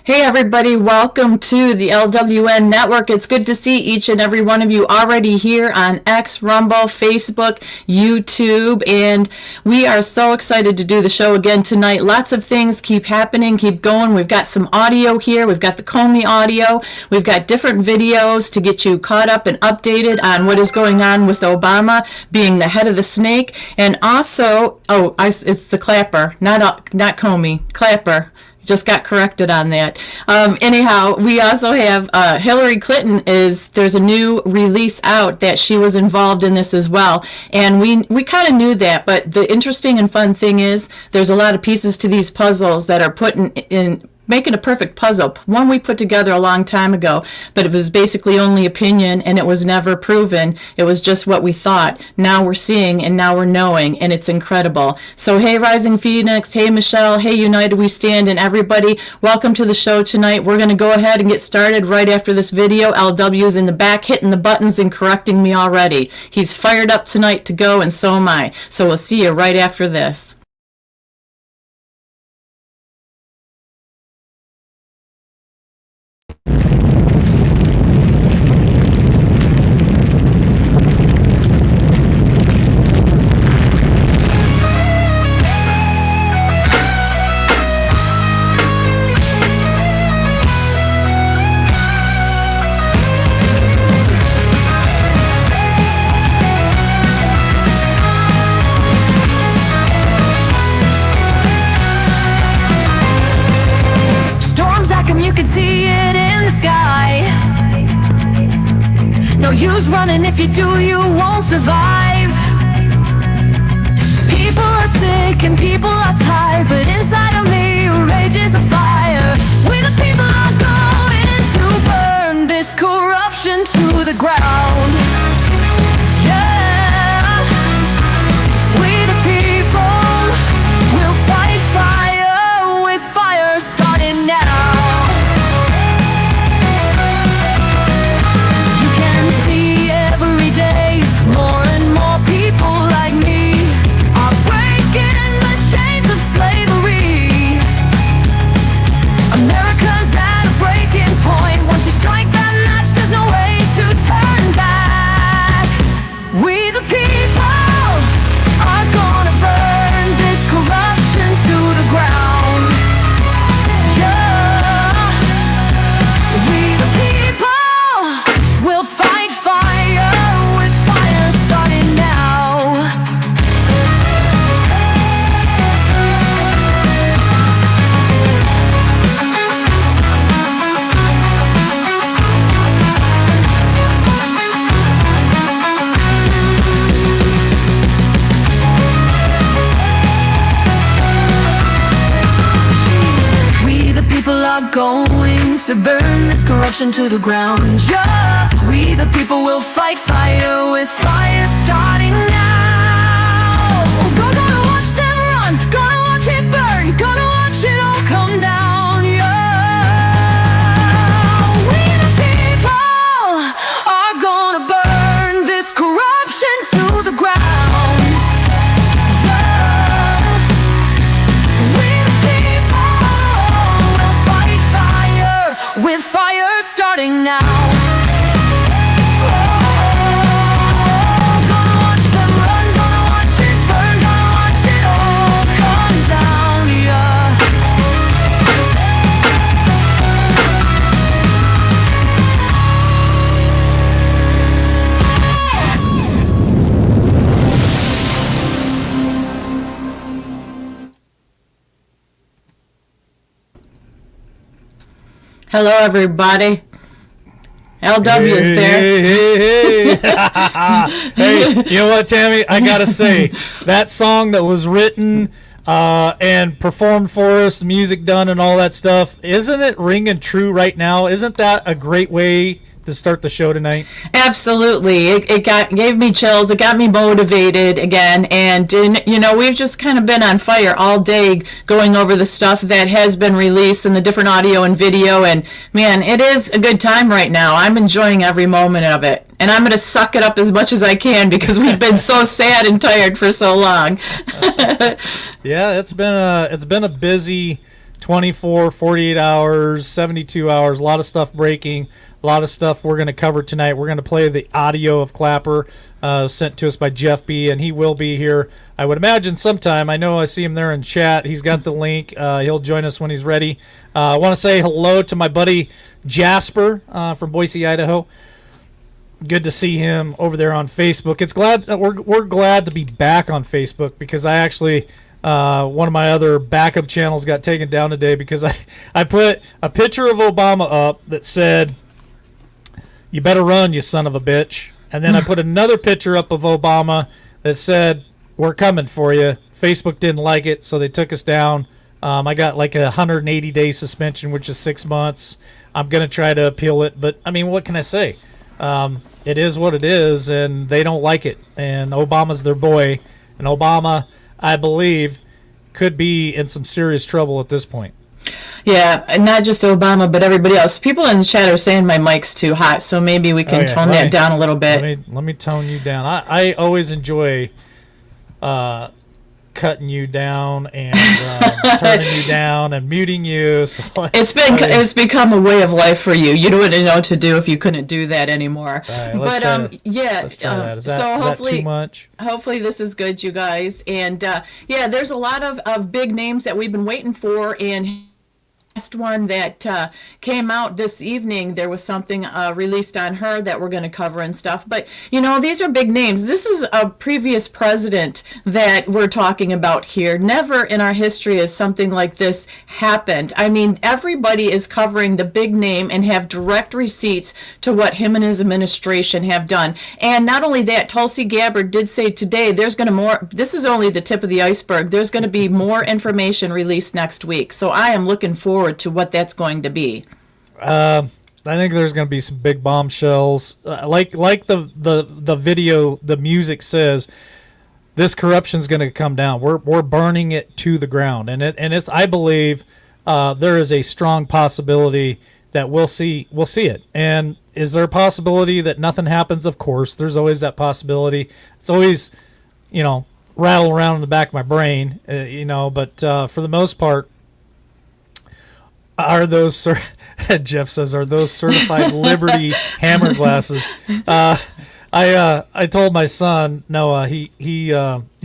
Hey everybody, welcome to the LWN Network. It's good to see each and every one of you already here on X, Rumble, Facebook, YouTube, and we are so excited to do the show again tonight. Lots of things keep happening, keep going. We've got some audio here. We've got the Comey audio. We've got different videos to get you caught up and updated on what is going on with Obama being the head of the snake. And also, it's the Clapper, not Comey, Clapper. Just got corrected on that. Anyhow, we also have Hillary Clinton. There's a new release out that she was involved in this as well, and we kind of knew that. But the interesting and fun thing is, there's a lot of pieces to these puzzles that are put in making a perfect puzzle. One we put together a long time ago, but it was basically only opinion and it was never proven. It was just what we thought. Now we're seeing and now we're knowing, and it's incredible. So hey Rising Phoenix, hey Michelle, hey United We Stand, and everybody, welcome to the show tonight. We're going to go ahead and get started right after this video. LW's in the back hitting the buttons and correcting me already. He's fired up tonight to go, and so am I. So we'll see you right after this. Running, if you do, you won't survive. People are sick and people are tired, but inside of me rages a fire. We the people are going to burn this corruption to the ground. Yeah, we the people will fight fire with fire starting now. Going to burn this corruption to the ground. Yeah, we the people will fight fire with fire starting now. Gonna watch them run, gonna watch it burn, gonna watch it all come down. Yeah, we the people are gonna burn this corruption to the ground. With fire starting now. Gonna watch them run, gonna watch it burn, gonna watch it all come down, yeah. Hello everybody. LW is there. Hey, you know what, Tammy? I gotta say, that song that was written and performed for us, the music done and all that stuff, isn't it ringing true right now? Isn't that a great way to start the show tonight? Absolutely. It gave me chills. It got me motivated again. And, we've just kind of been on fire all day going over the stuff that has been released and the different audio and video. And, man, it is a good time right now. I'm enjoying every moment of it. And I'm going to suck it up as much as I can because we've been so sad and tired for so long. Yeah, it's been a busy 24, 48 hours, 72 hours, a lot of stuff breaking, a lot of stuff we're going to cover tonight. We're going to play the audio of Clapper sent to us by Jeff B., and he will be here, I would imagine, sometime. I know I see him there in chat. He's got the link. He'll join us when he's ready. I want to say hello to my buddy Jasper from Boise, Idaho. Good to see him over there on Facebook. We're glad to be back on Facebook because I actually one of my other backup channels got taken down today because I put a picture of Obama up that said, "You better run, you son of a bitch," and then I put another picture up of Obama that said, "We're coming for you." Facebook didn't like it, so they took us down. I got like a 180-day suspension, which is 6 months. I'm gonna try to appeal it, but I mean, what can I say? It is what it is, and they don't like it. And Obama's their boy, and Obama, I believe, could be in some serious trouble at this point. Yeah, and not just Obama, but everybody else. People in the chat are saying my mic's too hot, so maybe we can tone that down a little bit. Let me tone you down. I always enjoy cutting you down and turning you down and muting you. So it's become a way of life for you. You don't know what to do if you couldn't do that anymore. Right, let's try that. Is that too much? Hopefully this is good, you guys. And there's a lot of big names that we've been waiting for, and last one that came out this evening, there was something released on her that we're going to cover and stuff. But, these are big names. This is a previous president that we're talking about here. Never in our history has something like this happened. I mean, everybody is covering the big name and have direct receipts to what him and his administration have done. And not only that, Tulsi Gabbard did say today this is only the tip of the iceberg. There's going to be more information released next week. So I am looking forward to what that's going to be. I think there's going to be some big bombshells. Like the video, the music says, this corruption's going to come down. We're burning it to the ground, and it's. I believe there is a strong possibility that we'll see it. And is there a possibility that nothing happens? Of course, there's always that possibility. It's always, rattle around in the back of my brain, But for the most part. Are those Jeff says, are those certified Liberty hammer glasses? I told my son Noah he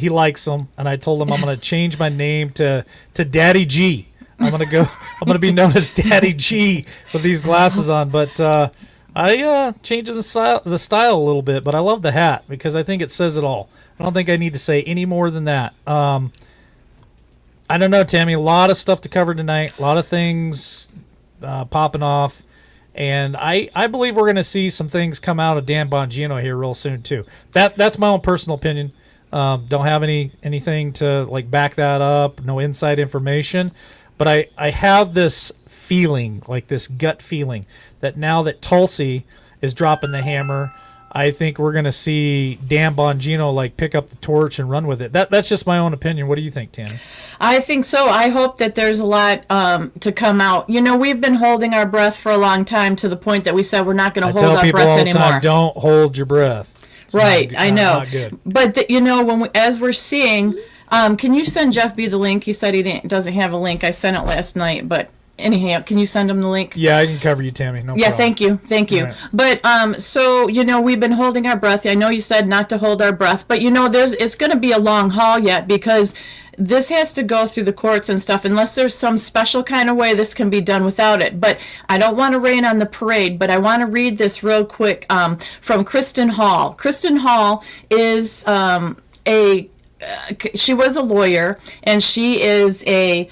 likes them, and I told him I'm going to change my name to Daddy G. I'm going to be known as Daddy G with these glasses on. But I changed the style a little bit, but I love the hat because I think it says it all. I don't think I need to say any more than that. I don't know, Tammy. A lot of stuff to cover tonight. A lot of things popping off. And I believe we're going to see some things come out of Dan Bongino here real soon, too. That's my own personal opinion. Don't have anything to back that up. No inside information. But I have this feeling, this gut feeling, that now that Tulsi is dropping the hammer, I think we're going to see Dan Bongino pick up the torch and run with it. That's just my own opinion. What do you think, Tammy? I think so. I hope that there's a lot to come out. We've been holding our breath for a long time to the point that we said we're not going to hold our breath anymore. Time, don't hold your breath. It's right, not, I know. Not good. But as we're seeing, can you send Jeff B the link? He said he doesn't have a link. I sent it last night, but. Anyhow, can you send him the link? Yeah, I can cover you, Tammy. No problem. Thank you. Right. But so we've been holding our breath. I know you said not to hold our breath, but it's going to be a long haul yet because this has to go through the courts and stuff. Unless there's some special kind of way this can be done without it. But I don't want to rain on the parade. But I want to read this real quick from Kristen Hall. Kristen Hall is she was a lawyer, and she is a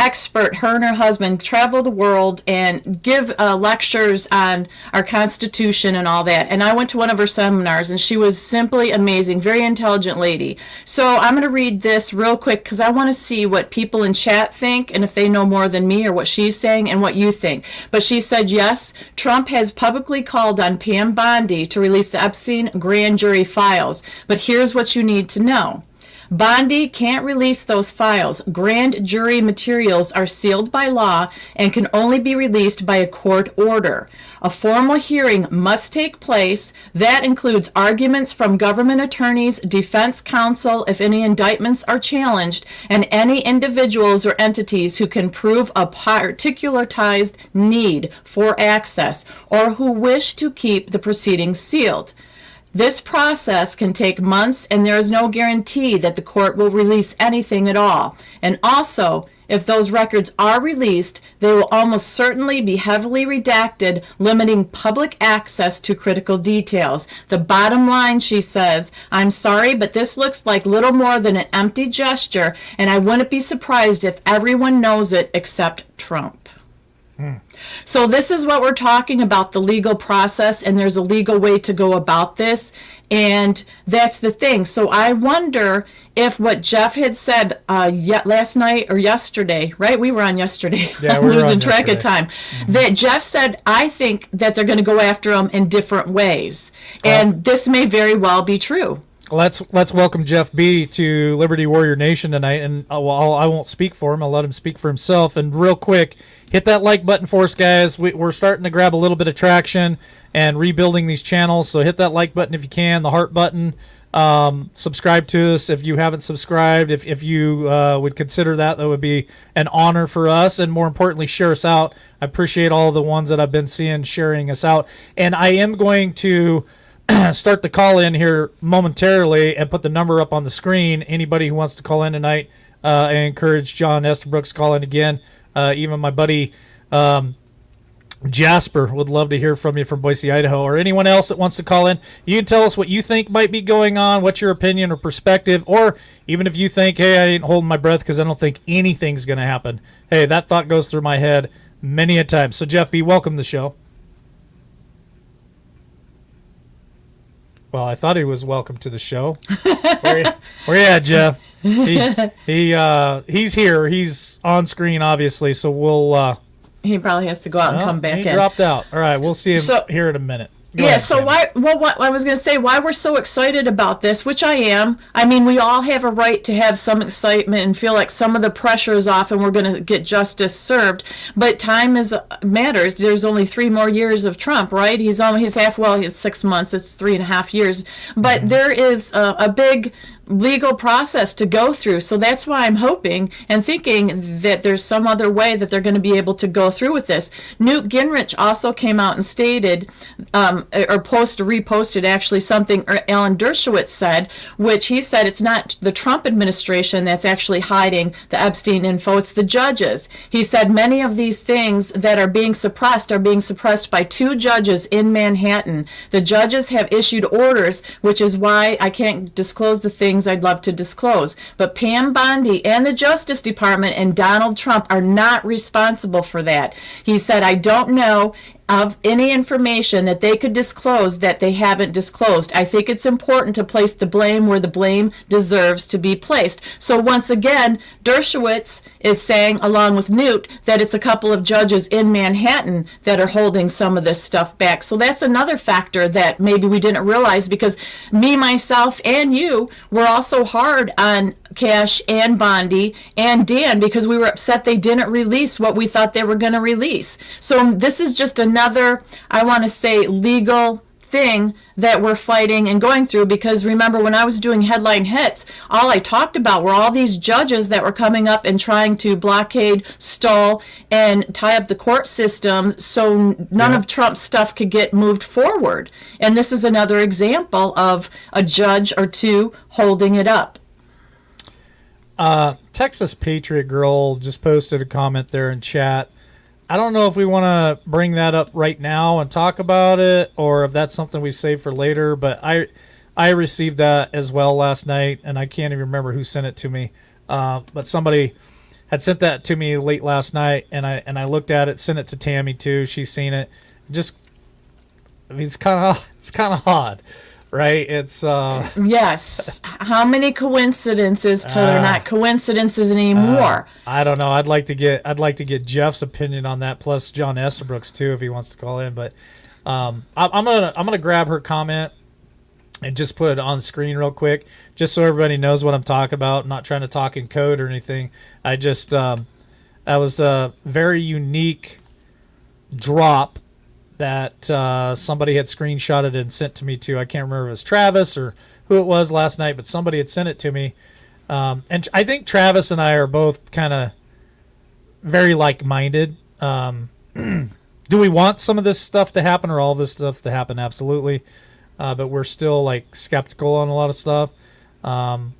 expert. Her and her husband travel the world and give lectures on our Constitution and all that. And I went to one of her seminars, and she was simply amazing, very intelligent lady. So I'm going to read this real quick because I want to see what people in chat think and if they know more than me or what she's saying and what you think. But she said, yes, Trump has publicly called on Pam Bondi to release the Epstein grand jury files. But here's what you need to know. Bondi can't release those files. Grand jury materials are sealed by law and can only be released by a court order. A formal hearing must take place. That includes arguments from government attorneys, defense counsel if any indictments are challenged, and any individuals or entities who can prove a particularized need for access or who wish to keep the proceedings sealed. This process can take months, and there is no guarantee that the court will release anything at all. And also, if those records are released, they will almost certainly be heavily redacted, limiting public access to critical details. The bottom line, she says, I'm sorry, but this looks like little more than an empty gesture, and I wouldn't be surprised if everyone knows it except Trump. So this is what we're talking about, the legal process, and there's a legal way to go about this, and that's the thing. So I wonder if what Jeff had said last night or yesterday, right? We were on yesterday. Yeah, I'm we were losing on track of yesterday. time. That Jeff said, I think that they're going to go after him in different ways, and this may very well be true. Let's welcome Jeff B to Liberty Warrior Nation tonight, and I won't speak for him. I'll let him speak for himself. And real quick, hit that like button for us, guys. We're starting to grab a little bit of traction and rebuilding these channels. So hit that like button if you can, the heart button. Subscribe to us if you haven't subscribed. If you would consider that would be an honor for us. And more importantly, share us out. I appreciate all the ones that I've been seeing sharing us out. And I am going to start the call in here momentarily and put the number up on the screen. Anybody who wants to call in tonight, I encourage John Estabrooks to call in again. Even my buddy Jasper would love to hear from you from Boise, Idaho, or anyone else that wants to call in. You can tell us what you think might be going on, what's your opinion or perspective, or even if you think, hey, I ain't holding my breath because I don't think anything's going to happen. Hey, that thought goes through my head many a time. So, Jeff B., welcome to the show. Well, I thought he was welcome to the show. Where you at, Jeff? He's here. He's on screen, obviously. So we'll. He probably has to go out and come back he in. Dropped out. All right, we'll see him here in a minute. Go ahead, so Tammy. what I was going to say, why we're so excited about this, which I am. I mean, we all have a right to have some excitement and feel like some of the pressure is off and we're going to get justice served. But time matters. There's only 3 more years of Trump, right? He's 6 months. It's 3.5 years. But there is a big legal process to go through. So that's why I'm hoping and thinking that there's some other way that they're going to be able to go through with this. Newt Gingrich also came out and stated, reposted actually something Alan Dershowitz said, which he said it's not the Trump administration that's actually hiding the Epstein info, it's the judges. He said many of these things that are being suppressed by 2 judges in Manhattan. The judges have issued orders, which is why I can't disclose the things I'd love to disclose. But Pam Bondi and the Justice Department and Donald Trump are not responsible for that. He said, I don't know of any information that they could disclose that they haven't disclosed. I think it's important to place the blame where the blame deserves to be placed. So once again, Dershowitz is saying, along with Newt, that it's a couple of judges in Manhattan that are holding some of this stuff back. So that's another factor that maybe we didn't realize, because me, myself, and you were also hard on Cash and Bondi and Dan because we were upset they didn't release what we thought they were going to release. So this is just another, I want to say, legal thing that we're fighting and going through, because remember when I was doing headline hits, all I talked about were all these judges that were coming up and trying to blockade, stall, and tie up the court systems so none of Trump's stuff could get moved forward. And this is another example of a judge or 2 holding it up. Texas Patriot Girl just posted a comment there in chat. I don't know if we want to bring that up right now and talk about it, or if that's something we save for later. But I received that as well last night, and I can't even remember who sent it to me. But somebody had sent that to me late last night, and I looked at it, sent it to Tammy too. She's seen it. It's kind of odd. Right, it's yes. How many coincidences till they're not coincidences anymore? I don't know. I'd like to get Jeff's opinion on that, plus John Estabrooks too, if he wants to call in. But I'm gonna grab her comment and just put it on screen real quick, just so everybody knows what I'm talking about. I'm not trying to talk in code or anything. I just that was a very unique drop that somebody had screenshotted and sent to me too. I can't remember if it was Travis or who it was last night, but somebody had sent it to me. And I think Travis and I are both kind of very like-minded. Do we want some of this stuff to happen or all this stuff to happen? Absolutely. But we're still like skeptical on a lot of stuff. And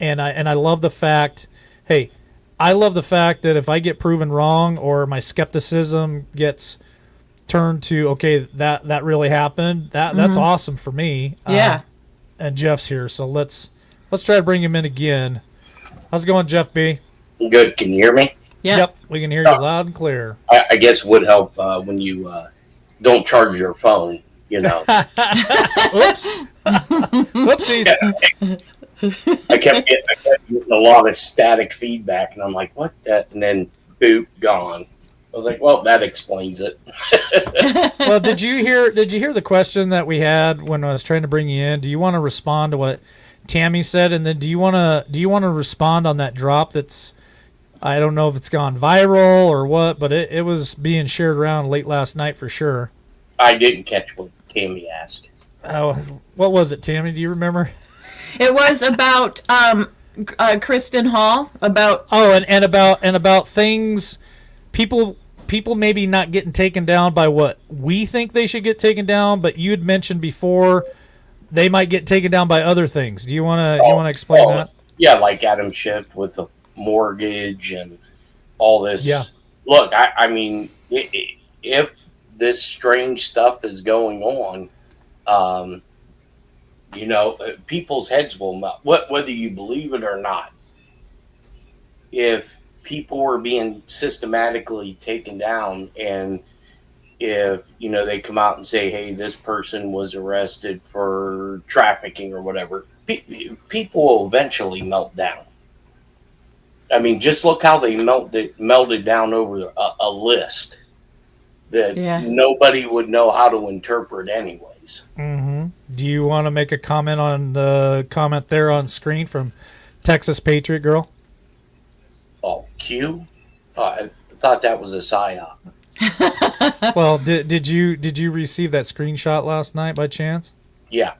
I love the fact, hey, I love the fact that if I get proven wrong or my skepticism gets turned to, okay, that really happened, that's awesome for me. Yeah. And Jeff's here, so let's try to bring him in again. How's it going, Jeff B? Good. Can you hear me? Yeah. Yep, we can hear you loud and clear. I guess it would help when you don't charge your phone, you know. Oops. Whoopsies. I kept getting a lot of static feedback, and I'm like, what that? And then, boop, gone. I was like, well, that explains it. Well, did you hear the question that we had when I was trying to bring you in? Do you want to respond to what Tammy said, and then do you want to respond on that drop that's, I don't know if it's gone viral or what, but it was being shared around late last night for sure. I didn't catch what Tammy asked. Oh, what was it, Tammy? Do you remember? It was about Kristen Hall, about and about things, people maybe not getting taken down by what we think they should get taken down, but you'd mentioned before they might get taken down by other things. Do you want to explain that? Yeah, like Adam Schiff with the mortgage and all this. Yeah. Look, I mean, if this strange stuff is going on, you know, people's heads will melt, whether you believe it or not. If people are being systematically taken down, and if, you know, they come out and say, hey, this person was arrested for trafficking or whatever, people will eventually melt down. I mean, just look how they melted down over a list that nobody would know how to interpret anyways. Mm-hmm. Do you want to make a comment on the comment there on screen from Texas Patriot Girl? Oh, Q? I thought that was a psyop. Well, did you receive that screenshot last night by chance? Yeah.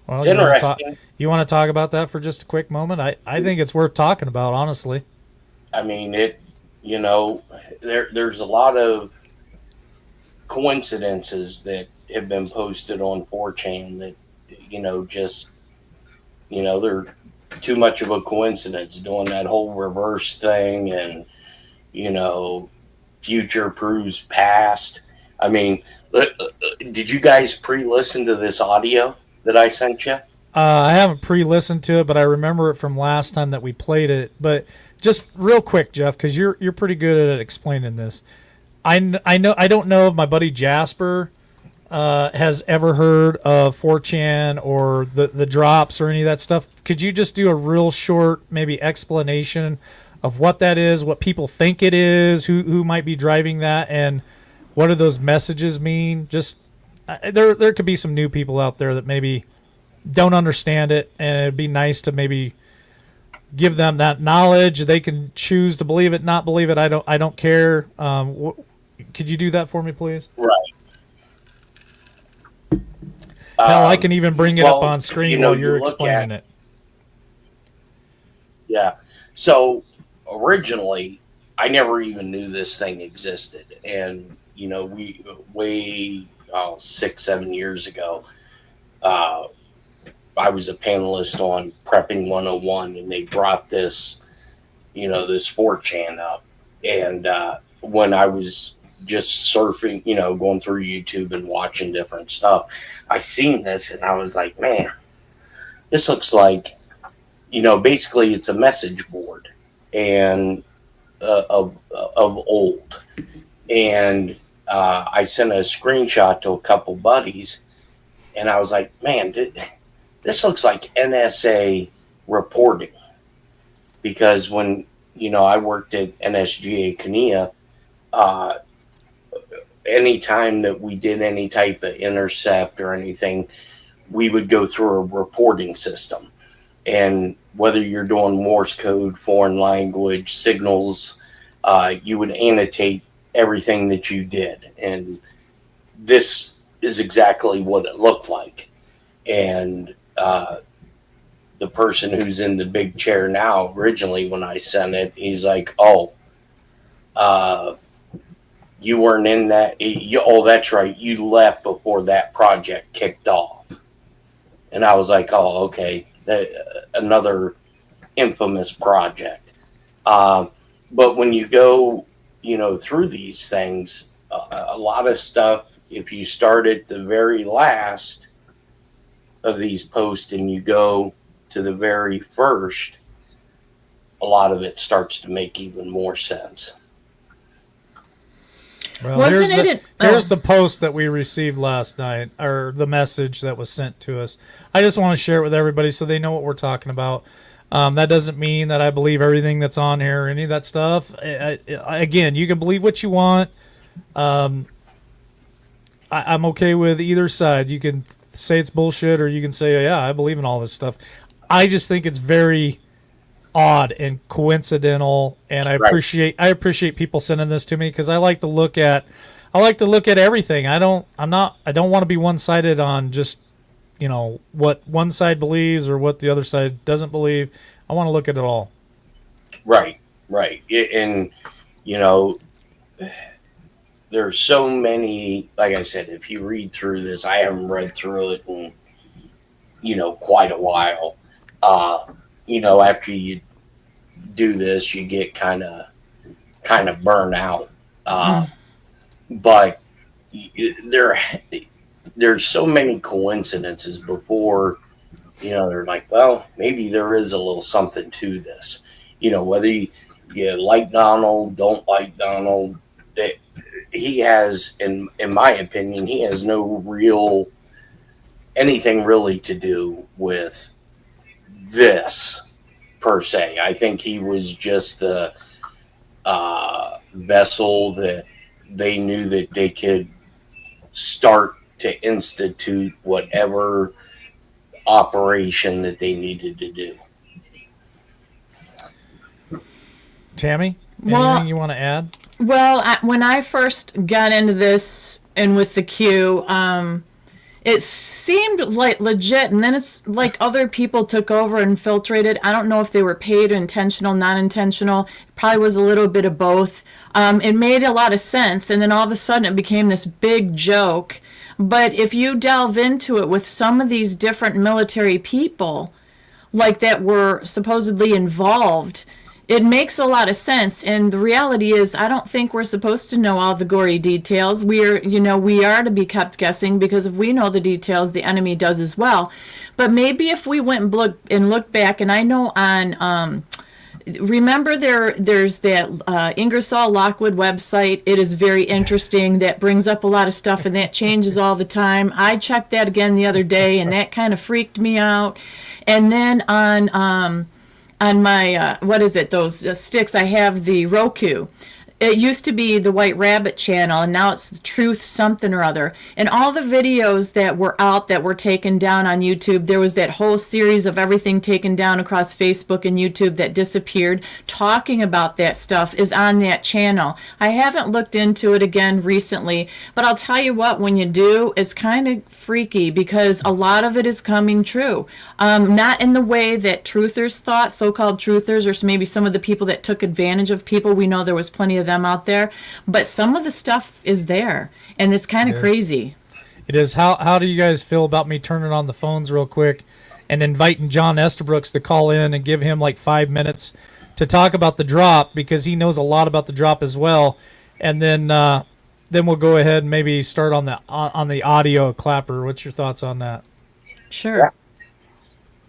Well, it's interesting. You want to talk about that for just a quick moment? I think it's worth talking about, honestly. I mean, you know, there's a lot of coincidences that have been posted on 4chan that, you know, just, you know, they're too much of a coincidence, doing that whole reverse thing, and, you know, future proves past. I mean, did you guys pre-listen to this audio that I sent you? I haven't pre-listened to it, but I remember it from last time that we played it. But just real quick, Jeff, because you're pretty good at explaining this. I don't know if my buddy Jasper has ever heard of 4chan or the drops or any of that stuff. Could you just do a real short maybe explanation of what that is, what people think it is, who might be driving that, and what do those messages mean? Just there could be some new people out there that maybe don't understand it, and it'd be nice to maybe give them that knowledge. They can choose to believe it, not believe it. I don't care. Could you do that for me, please? Right. Hell, I can even bring it up on screen, you know, while you're explaining it. Yeah. So originally, I never even knew this thing existed. And, you know, we 6-7 years ago, I was a panelist on Prepping 101, and they brought this, you know, this 4chan up. And when I was just surfing, you know, going through YouTube and watching different stuff, I seen this and I was like, man, this looks like, you know, basically it's a message board and of old. And I sent a screenshot to a couple buddies, and I was like, man, this looks like NSA reporting. Because when, you know, I worked at NSGA Kania, anytime that we did any type of intercept or anything, we would go through a reporting system. And whether you're doing Morse code, foreign language, signals, you would annotate everything that you did. And this is exactly what it looked like. And the person who's in the big chair now, originally when I sent it, he's like, oh, you weren't in that. Oh, that's right. You left before that project kicked off. And I was like, oh, okay. Another infamous project. But when you go, through these things, a lot of stuff, if you start at the very last of these posts and you go to the very first, a lot of it starts to make even more sense. Well, here's the post that we received last night, or the message that was sent to us. I just want to share it with everybody so they know what we're talking about. That doesn't mean that I believe everything that's on here or any of that stuff. Again, you can believe what you want. I'm okay with either side. You can say it's bullshit, or you can say, yeah, I believe in all this stuff. I just think it's very odd and coincidental, and I appreciate people sending this to me, because I like to look at everything. I don't want to be one-sided on just what one side believes or what the other side doesn't believe. I want to look at it all. Right. And there's so many, like I said, if you read through this, I haven't read through it in quite a while. After you do this, you get kind of burn out. But there's so many coincidences before, they're like, well, maybe there is a little something to this. Whether you like Donald, don't like Donald, he has, in my opinion, he has no anything really to do with this per se. I think he was just the vessel that they knew that they could start to institute whatever operation that they needed to do. Tammy, anything you want to add? Well, when I first got into this and with the Q, it seemed like legit, and then it's like other people took over and infiltrated. I don't know if they were paid, intentional, non-intentional. It probably was a little bit of both. It made a lot of sense, and then all of a sudden it became this big joke. But if you delve into it with some of these different military people, like that were supposedly involved, it makes a lot of sense. And the reality is, I don't think we're supposed to know all the gory details. We are to be kept guessing, because if we know the details, the enemy does as well. But maybe if we went and looked back, and I know on, remember there's that Ingersoll Lockwood website. It is very interesting. That brings up a lot of stuff, and that changes all the time. I checked that again the other day, and that kind of freaked me out. And then on my, those sticks, I have the Roku. It used to be the White Rabbit channel, and now it's the Truth something or other. And all the videos that were out that were taken down on YouTube, there was that whole series of everything taken down across Facebook and YouTube that disappeared. Talking about that stuff is on that channel. I haven't looked into it again recently, but I'll tell you what, when you do, it's kind of freaky, because a lot of it is coming true. Not in the way that truthers thought, so-called truthers, or maybe some of the people that took advantage of people. We know there was plenty of them out there, but some of the stuff is there, and it's kind of crazy. It is. How do you guys feel about me turning on the phones real quick and inviting John Estabrooks to call in and give him like 5 minutes to talk about the drop, because he knows a lot about the drop as well, and then we'll go ahead and maybe start on the audio clapper. What's your thoughts on that? Sure.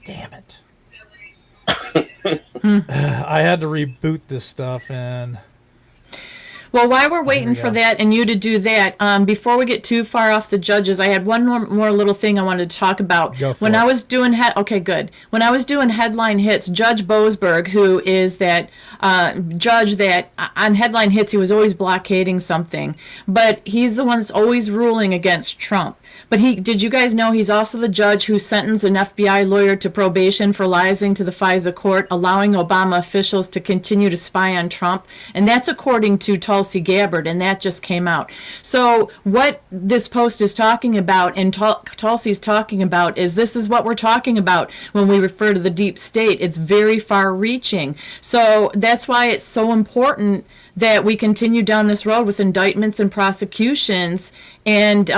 Damn it. I had to reboot this stuff, and Well, while we're waiting for that and you to do that, before we get too far off the judges, I had one more little thing I wanted to talk about. When I was doing When I was doing headline hits, Judge Boasberg, who is that judge that on headline hits, he was always blockading something, but he's the one that's always ruling against Trump. But did you guys know he's also the judge who sentenced an FBI lawyer to probation for lying to the FISA court, allowing Obama officials to continue to spy on Trump? And that's according to Tulsi Gabbard, and that just came out. So what this post is talking about, and Tulsi's talking about, is this is what we're talking about when we refer to the deep state. It's very far-reaching. So that's why it's so important that we continue down this road with indictments and prosecutions, and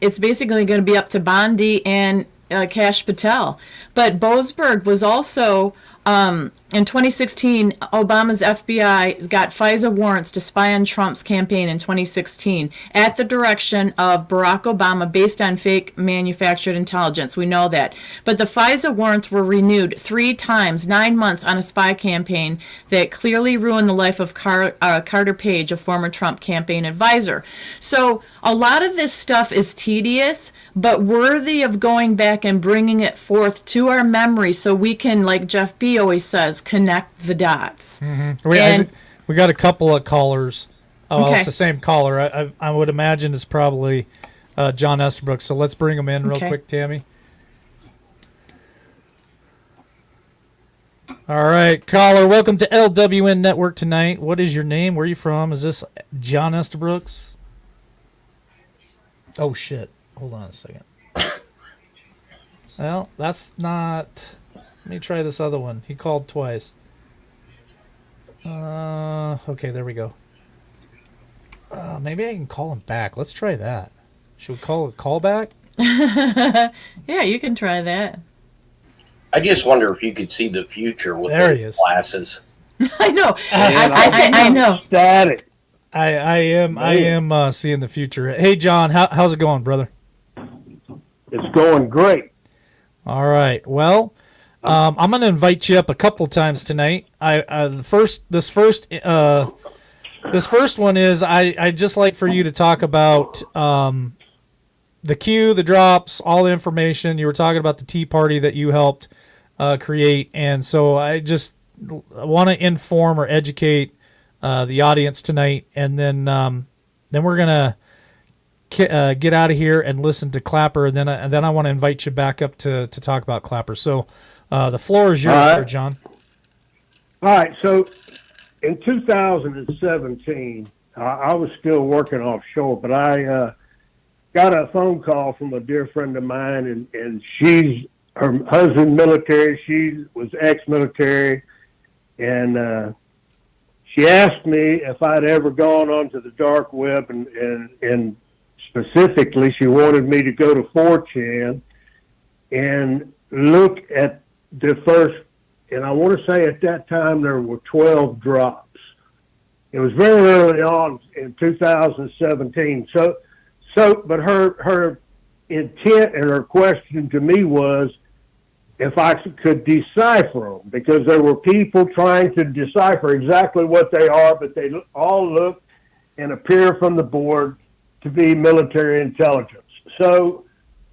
it's basically going to be up to Bondi and Kash Patel. But Boasberg was also, in 2016, Obama's FBI got FISA warrants to spy on Trump's campaign in 2016 at the direction of Barack Obama based on fake manufactured intelligence. We know that. But the FISA warrants were renewed 3 times, 9 months on a spy campaign that clearly ruined the life of Carter Page, a former Trump campaign advisor. So a lot of this stuff is tedious, but worthy of going back and bringing it forth to our memory so we can, like Jeff B. always says, connect the dots. We got a couple of callers. Oh, Okay. It's the same caller. I would imagine it's probably John Estabrook. So let's bring him in real Okay. quick, Tammy. All right, caller, welcome to LWN Network tonight. What is your name? Where are you from? Is this John Estabrooks? Oh, shit. Hold on a second. Well, that's not... Let me try this other one. He called twice. Okay, there we go. Maybe I can call him back. Let's try that. Should we call a call back? Yeah, you can try that. I just wonder if you could see the future with There he those is. glasses. I know. Man, I know. Static. I am seeing the future. Hey, John, how's it going, brother? It's going great. All right. Well, I'm going to invite you up a couple times tonight. This first one is I just like for you to talk about the Q, the drops, all the information. You were talking about the Tea Party that you helped create, and so I just want to inform or educate the audience tonight, and then we're gonna get out of here and listen to Clapper, and then I want to invite you back up to talk about Clapper. So the floor is yours, All right. sir, John. All right. So in 2017, I was still working offshore, but I got a phone call from a dear friend of mine, and her husband military. She was ex-military, and she asked me if I'd ever gone onto the dark web, and specifically, she wanted me to go to 4chan and look at the first, and I want to say at that time there were 12 drops. It was very early on in 2017. But her intent and her question to me was if I could decipher them, because there were people trying to decipher exactly what they are, but they all look and appear from the board to be military intelligence. So,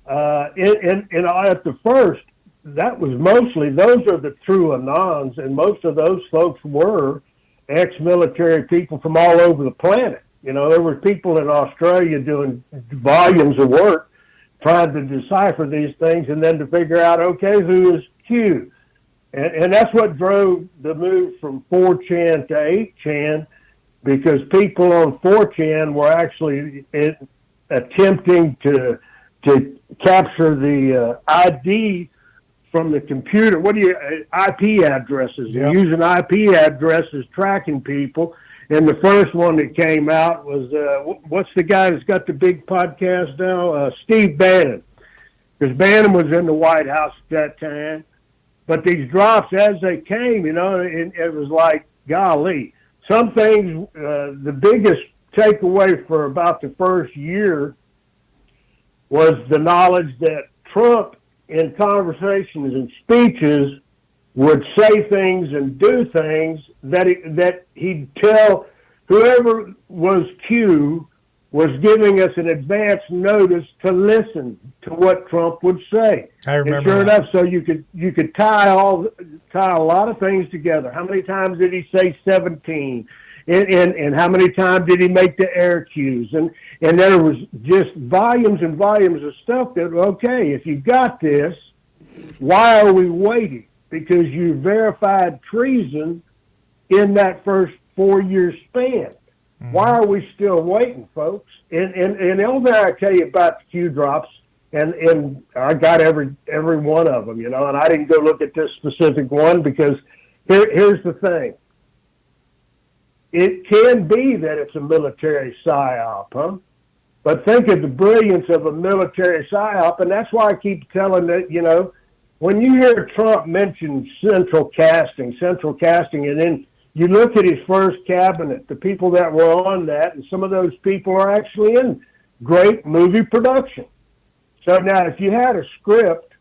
at the first, that was mostly, those are the true anons, and most of those folks were ex-military people from all over the planet. You know, there were people in Australia doing volumes of work trying to decipher these things and then to figure out, okay, who is Q? And that's what drove the move from 4chan to 8chan, because people on 4chan were actually attempting to capture the ID from the computer. IP addresses. Yep. They're using IP addresses tracking people. And the first one that came out was, what's the guy that's got the big podcast now? Steve Bannon. Because Bannon was in the White House at that time. But these drops, as they came, you know, it was like, golly. Some things, the biggest takeaway for about the first year was the knowledge that Trump, in conversations and speeches, would say things and do things that he'd tell whoever was Q was giving us an advance notice to listen to what Trump would say. I remember And sure that. enough, so you could tie a lot of things together. How many times did he say 17? And how many times did he make the air cues? And there was just volumes and volumes of stuff that, okay, if you got this, why are we waiting? Because you verified treason in that first 4-year span. Mm-hmm. Why are we still waiting, folks? And only I tell you about the Q drops, and I got every one of them, and I didn't go look at this specific one because here's the thing. It can be that it's a military psyop, huh? But think of the brilliance of a military psyop, and that's why I keep telling that, when you hear Trump mention central casting, and then you look at his first cabinet, the people that were on that, and some of those people are actually in great movie production. So now if you had a script,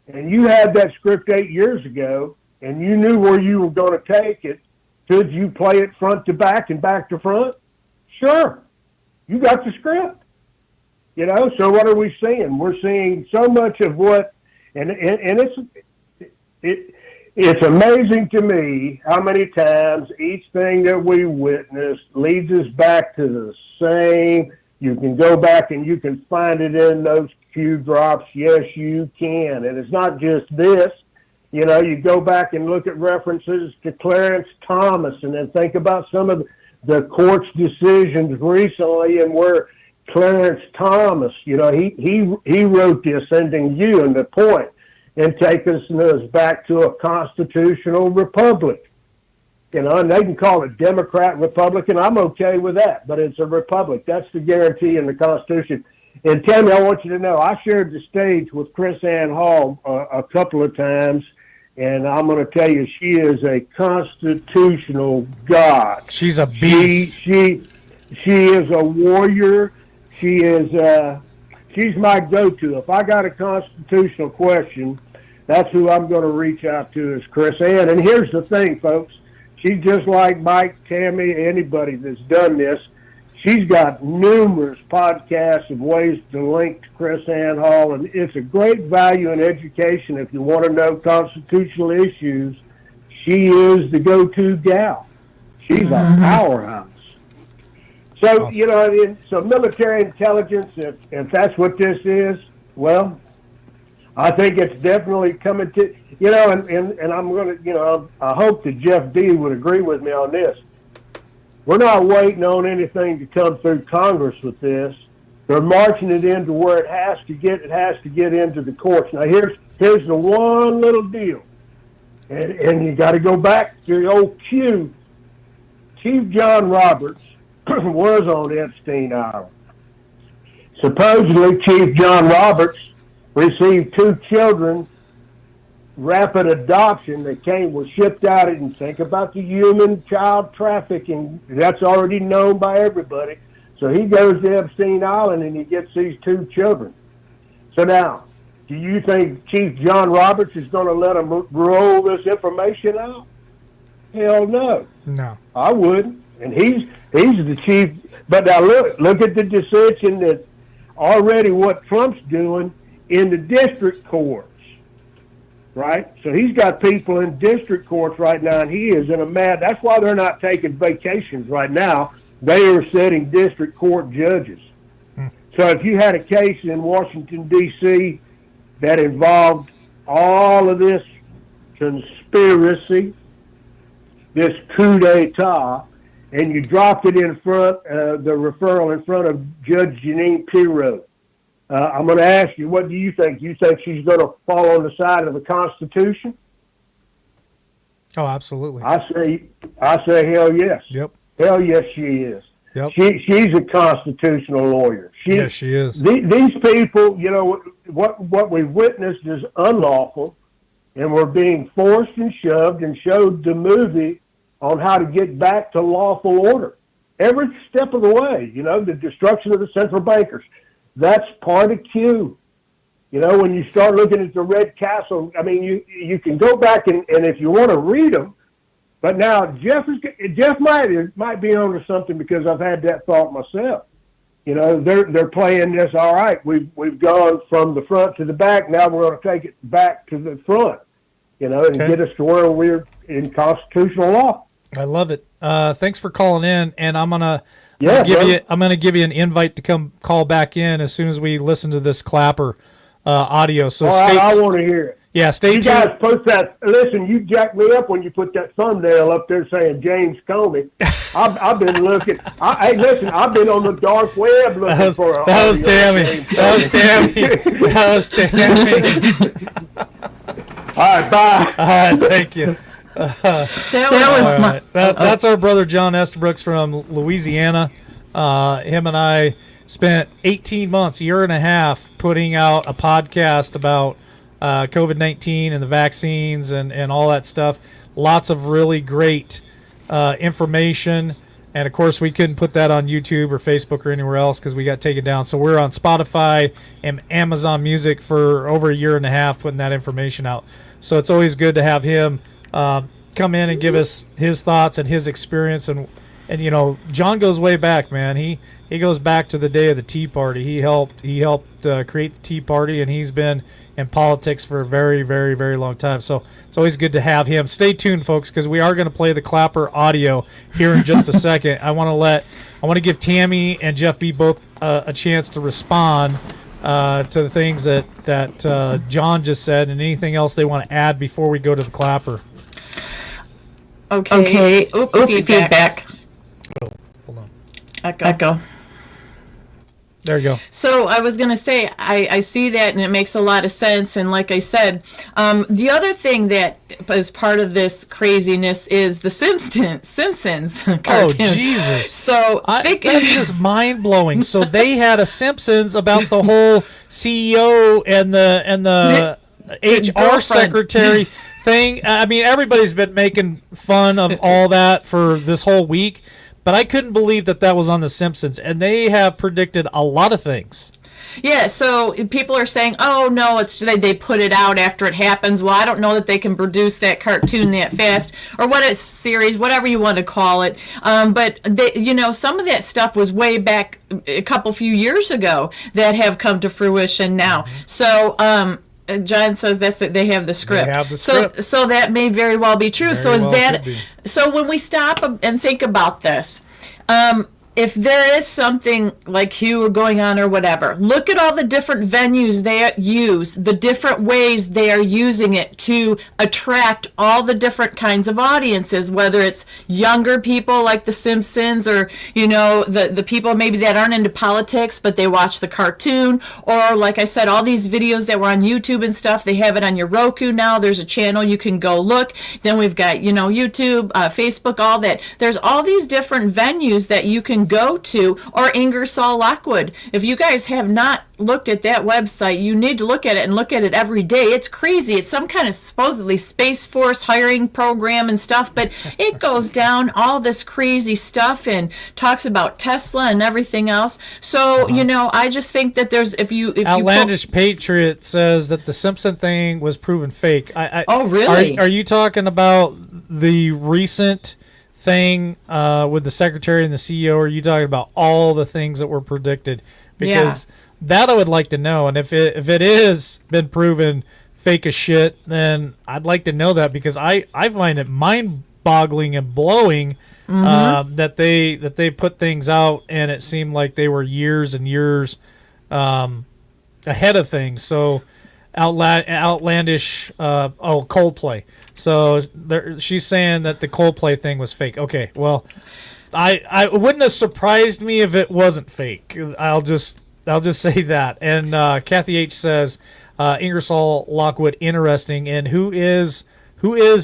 and you had that script 8 years ago, and you knew where you were going to take it, could you play it front to back and back to front? Sure. You got the script. So what are we seeing? We're seeing so much of what, and it's amazing to me how many times each thing that we witness leads us back to the same. You can go back and you can find it in those Q drops. Yes, you can. And it's not just this. You go back and look at references to Clarence Thomas and then think about some of the court's decisions recently and where Clarence Thomas, he wrote the ascending view and the point and taking us back to a constitutional republic. And they can call it Democrat, Republican. I'm okay with that, but it's a republic. That's the guarantee in the Constitution. And Tammy, I want you to know, I shared the stage with Chris Ann Hall a couple of times, and I'm going to tell you, she is a constitutional god. She's a beast. She is a warrior. She's my go-to. If I got a constitutional question, that's who I'm going to reach out to is Chris Ann. And here's the thing, folks. She's just like Mike, Tammy, anybody that's done this. She's got numerous podcasts of ways to link to Chris Ann Hall, and it's a great value in education if you want to know constitutional issues. She is the go-to gal. She's a powerhouse. So, so military intelligence, if that's what this is, well, I think it's definitely coming to, and I'm going to, I hope that Jeff D would agree with me on this. We're not waiting on anything to come through Congress with this. They're marching it into where it has to get into the courts. Now, here's the one little deal. And you got to go back to the old Q. Chief John Roberts was on Epstein Island. Supposedly, Chief John Roberts received 2 children, rapid adoption that was shipped out, and think about the human child trafficking. That's already known by everybody. So he goes to Epstein Island and he gets these 2 children. So now, do you think Chief John Roberts is going to let him roll this information out? Hell no. No. I wouldn't. And he's the chief. But now look at the dissension that already what Trump's doing in the district courts, right? So he's got people in district courts right now, and he is in a mad. That's why they're not taking vacations right now. They are setting district court judges. So if you had a case in Washington, D.C. that involved all of this conspiracy, this coup d'etat, and you dropped it in front, the referral in front of Judge Jeanine Pirro, I'm going to ask you, what do you think? You think she's going to fall on the side of the Constitution? Oh, absolutely. I say hell yes. Yep. Hell yes, she is. Yep. She's a constitutional lawyer. Yes, she is. These people, what we've witnessed is unlawful, and we're being forced and shoved and showed the movie on how to get back to lawful order. Every step of the way, the destruction of the central bankers. That's part of Q. When you start looking at the Red Castle, I mean, you can go back and if you want to read them, but now Jeff might be onto something because I've had that thought myself. They're playing this. All right, we've gone from the front to the back. Now we're going to take it back to the front. And get us to where we're in constitutional law. I love it. Thanks for calling in, and I'm gonna give you an invite to come call back in as soon as we listen to this Clapper audio. So All right, I want to hear it. Yeah, stay tuned. You guys post that. Listen, you jacked me up when you put that thumbnail up there saying James Comey. I've been looking. Hey, listen, I've been on the dark web looking for a. That was Tammy. That was Tammy. All right, bye. All right, thank you. That's our brother John Estabrooks from Louisiana. Him and I spent 18 months, a year and a half, putting out a podcast about COVID-19 and the vaccines and all that stuff. Lots of really great information. And, of course, we couldn't put that on YouTube or Facebook or anywhere else because we got taken down. So we're on Spotify and Amazon Music for over a year and a half putting that information out. So it's always good to have him come in and give us his thoughts and his experience. And you know, John goes way back, man. He goes back to the day of the Tea Party. He helped create the Tea Party, and he's been in politics for a very, very, very long time. So it's always good to have him. Stay tuned, folks, because we are going to play the Clapper audio here in just a second. I want to give Tammy and Jeff B both a chance to respond to the things that John just said and anything else they want to add before we go to the Clapper. Okay. Feedback. Oh, hold on. Echo. There you go. So I was going to say, I see that, and it makes a lot of sense. And like I said, the other thing that is part of this craziness is the Simpsons cartoon. Oh, Jesus. So that's just mind-blowing. So they had a Simpsons about the whole CEO and the HR secretary thing. I mean, everybody's been making fun of all that for this whole week. But I couldn't believe that was on The Simpsons, and they have predicted a lot of things. Yeah, so people are saying, oh, no, it's they put it out after it happens. Well, I don't know that they can produce that cartoon that fast, or what it's series, whatever you want to call it. But, some of that stuff was way back a few years ago that have come to fruition now. So, John says that they have the script. They have the script. So that may very well be true. So when we stop and think about this, if there is something like Hugh or going on or whatever, look at all the different venues they use, the different ways they are using it to attract all the different kinds of audiences, whether it's younger people like The Simpsons or, the people maybe that aren't into politics, but they watch the cartoon, or like I said, all these videos that were on YouTube and stuff, they have it on your Roku now. There's a channel you can go look. Then we've got, YouTube, Facebook, all that. There's all these different venues that you can go to, or Ingersoll Lockwood. If you guys have not looked at that website, you need to look at it and look at it every day. It's crazy. It's some kind of supposedly Space Force hiring program and stuff, but it goes down all this crazy stuff and talks about Tesla and everything else. So, I just think that there's, if Outlandish Patriot says that the Simpson thing was proven fake. Oh, really? Are you talking about the recent thing with the secretary and the CEO, or are you talking about all the things that were predicted? Because that I would like to know, and if it is been proven fake as shit, then I'd like to know that, because I find it mind-boggling and blowing that they put things out and it seemed like they were years and years ahead of things. So outlandish Coldplay. So she's saying that the Coldplay thing was fake. Okay, well, I wouldn't have surprised me if it wasn't fake. I'll just say that. And Kathy H says Ingersoll Lockwood, interesting. And who is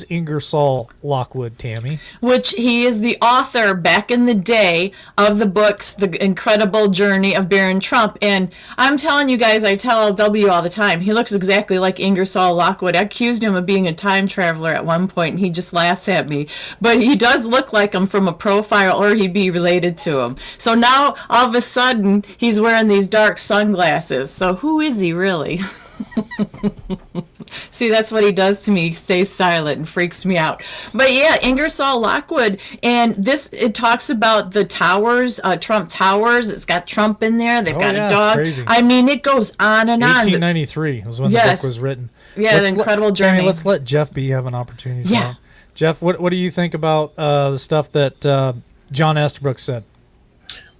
Ingersoll Lockwood, Tammy? Which he is the author back in the day of the books, The Incredible Journey of Baron Trump. And I'm telling you guys, I tell LW all the time, he looks exactly like Ingersoll Lockwood. I accused him of being a time traveler at one point, and he just laughs at me. But he does look like him from a profile, or he'd be related to him. So now, all of a sudden, he's wearing these dark sunglasses. So who is he really? See, that's what he does to me. He stays silent and freaks me out. But yeah, Ingersoll Lockwood, and it talks about the towers, Trump Towers. It's got Trump in there. They've got a dog. Crazy. I mean, it goes on and on. 1893 was when the book was written. Yeah, The Incredible Journey. Let's let Jeff B have an opportunity to talk. Jeff, what do you think about the stuff that John Estabrook said?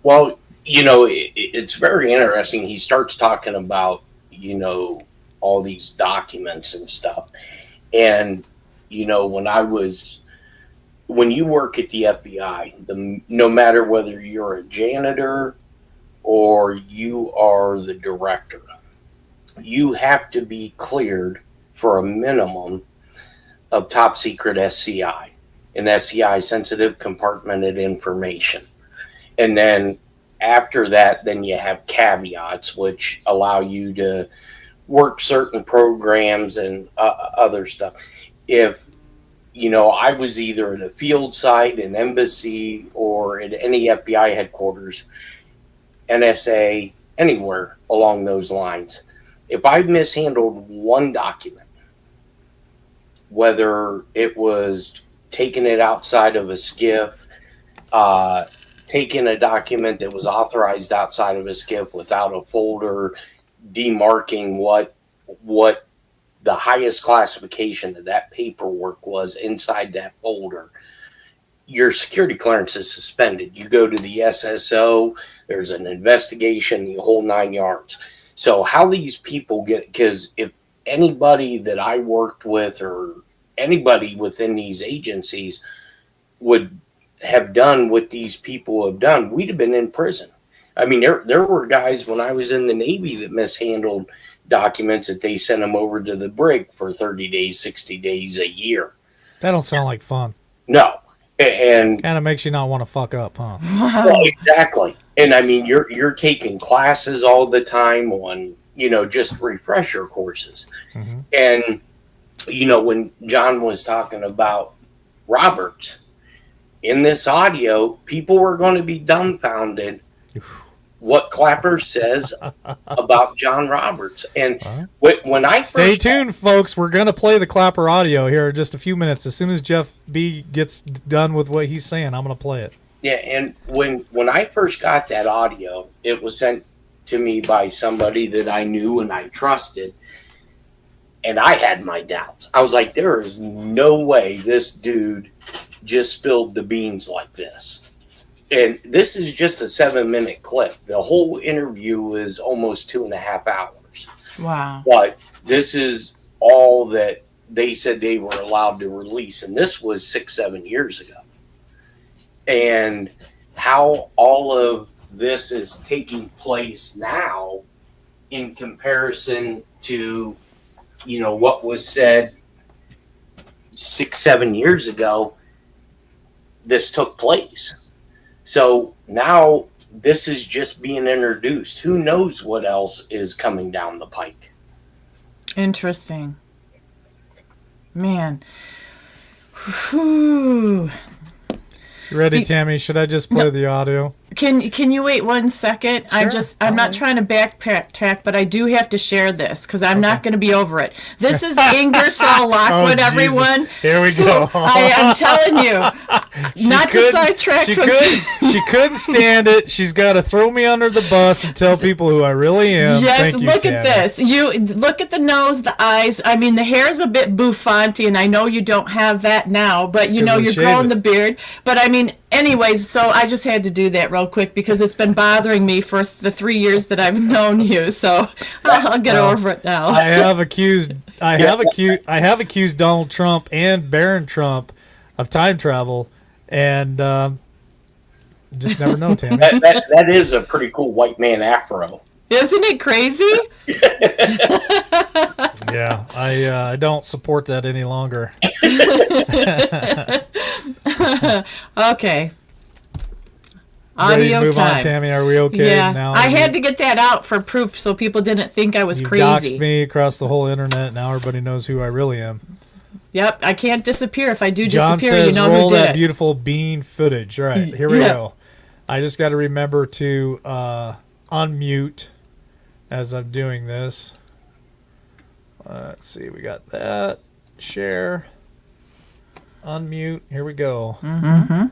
Well, it's very interesting. He starts talking about, all these documents and stuff. And, when you work at the FBI, no matter whether you're a janitor or you are the director, you have to be cleared for a minimum of top secret SCI, and SCI, sensitive compartmented information. And then after that, then you have caveats, which allow you to work certain programs and other stuff. If, I was either at a field site, an embassy, or at any FBI headquarters, NSA, anywhere along those lines, if I mishandled one document, whether it was taking it outside of a SCIF, taking a document that was authorized outside of a SCIF without a folder, demarking what the highest classification of that paperwork was inside that folder, your security clearance is suspended. You go to the SSO, there's an investigation, the whole 9 yards. So how these people get, because if anybody that I worked with or anybody within these agencies would have done what these people have done, we'd have been in prison. I mean, there were guys when I was in the Navy that mishandled documents that they sent them over to the brig for 30 days, 60 days, a year. That don't sound like fun. No. And kind of makes you not want to fuck up, huh? Well, exactly. And I mean, you're taking classes all the time on, just refresher courses. Mm-hmm. And, when John was talking about Roberts, in this audio, people were going to be dumbfounded what Clapper says about John Roberts. And when I Stay tuned, folks. We're going to play the Clapper audio here in just a few minutes. As soon as Jeff B gets done with what he's saying, I'm going to play it. Yeah, and when I first got that audio, it was sent to me by somebody that I knew and I trusted. And I had my doubts. I was like, there is no way this dude just spilled the beans like this. And this is just a 7-minute clip. The whole interview is almost 2.5 hours. Wow. But this is all that they said they were allowed to release. And this was 6-7 years ago. And how all of this is taking place now in comparison to, what was said 6-7 years ago, this took place. So now this is just being introduced. Who knows what else is coming down the pike? Interesting. Man. Whew. You ready, Tammy? Should I just play the audio? Can you wait 1 second? Sure. I'm not trying to backtrack, but I do have to share this because I'm not going to be over it. This is Ingersoll Lockwood, everyone. Here we go. I'm telling you, not to sidetrack from. She couldn't stand it. She's got to throw me under the bus and tell people who I really am. Yes, Thank you, look Tammy. at this. You look at the nose, the eyes. I mean, the hair's a bit bouffanty, and I know you don't have that now, but you're growing the beard. But I mean, anyways, so I just had to do that real quick because it's been bothering me for the 3 years that I've known you. So I'll get over it now. I have accused Donald Trump and Barron Trump of time travel, and just never know, Tammy. That is a pretty cool white man afro. Isn't it crazy? Yeah, I don't support that any longer. Okay. Ready to Audio move time. on, Tammy? Are we okay Yeah, now? I had to get that out for proof so people didn't think I was You've crazy. doxed me across the whole internet. Now everybody knows who I really am. Yep, I can't disappear. If I do John disappear, says, you know roll who did that it. beautiful bean footage. All right, here we Yeah. go. I just got to remember to unmute as I'm doing this. Let's see, we got that. Share. Unmute. Here we go. Mm-hmm.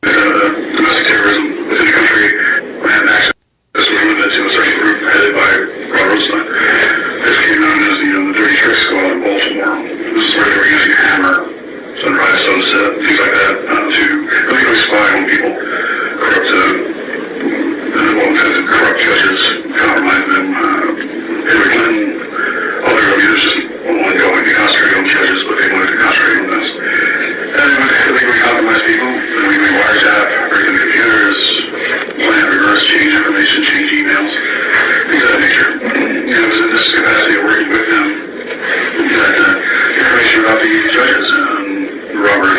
Domestic terrorism within the country and access was limited to a certain group headed by Rod Rosenstein. This became known as the Dirty Trick Squad in Baltimore.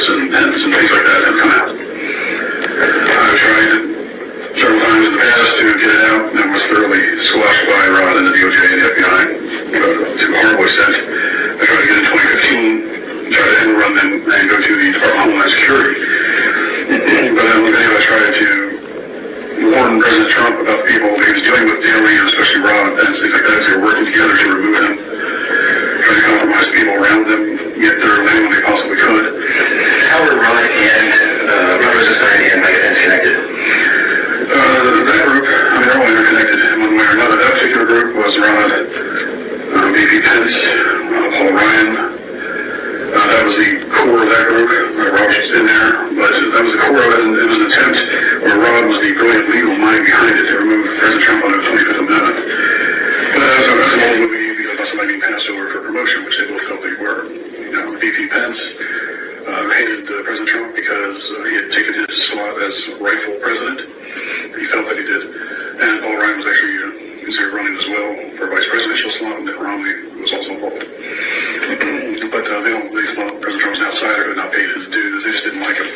Roberts and Pence and things like that have come out. I've tried several times in the past to get it out and was thoroughly squashed by Rod and the DOJ and the FBI to a horrible extent. I tried to get it in 2015, tried to end run them and go to the Department of Homeland Security. But then I tried to warn President Trump about the people he was dealing with daily, and especially Rod and Pence, things like that, as they were working together to remove him. Trying to compromise the people around them, get their land when they possibly could. How were Rod and Rubber Society and Mike Pence connected? That group, I mean, they're all interconnected in one way or another. That particular group was Rod, VP Pence, Paul Ryan. That was the core of that group. Rod was in there, but that was the core of it, and it was an attempt where Rod was the brilliant legal mind behind it to remove President Trump under the 25th Amendment. But that's an old movie because that's somebody being passed over for promotion, which they both felt they were. You know, VP Pence hated President Trump because he had taken his slot as rightful president. He felt that he did. And Paul Ryan was actually considered running as well for vice presidential slot, and Mitt Romney was also involved. But they thought President Trump was an outsider who had not paid his dues. They just didn't like him.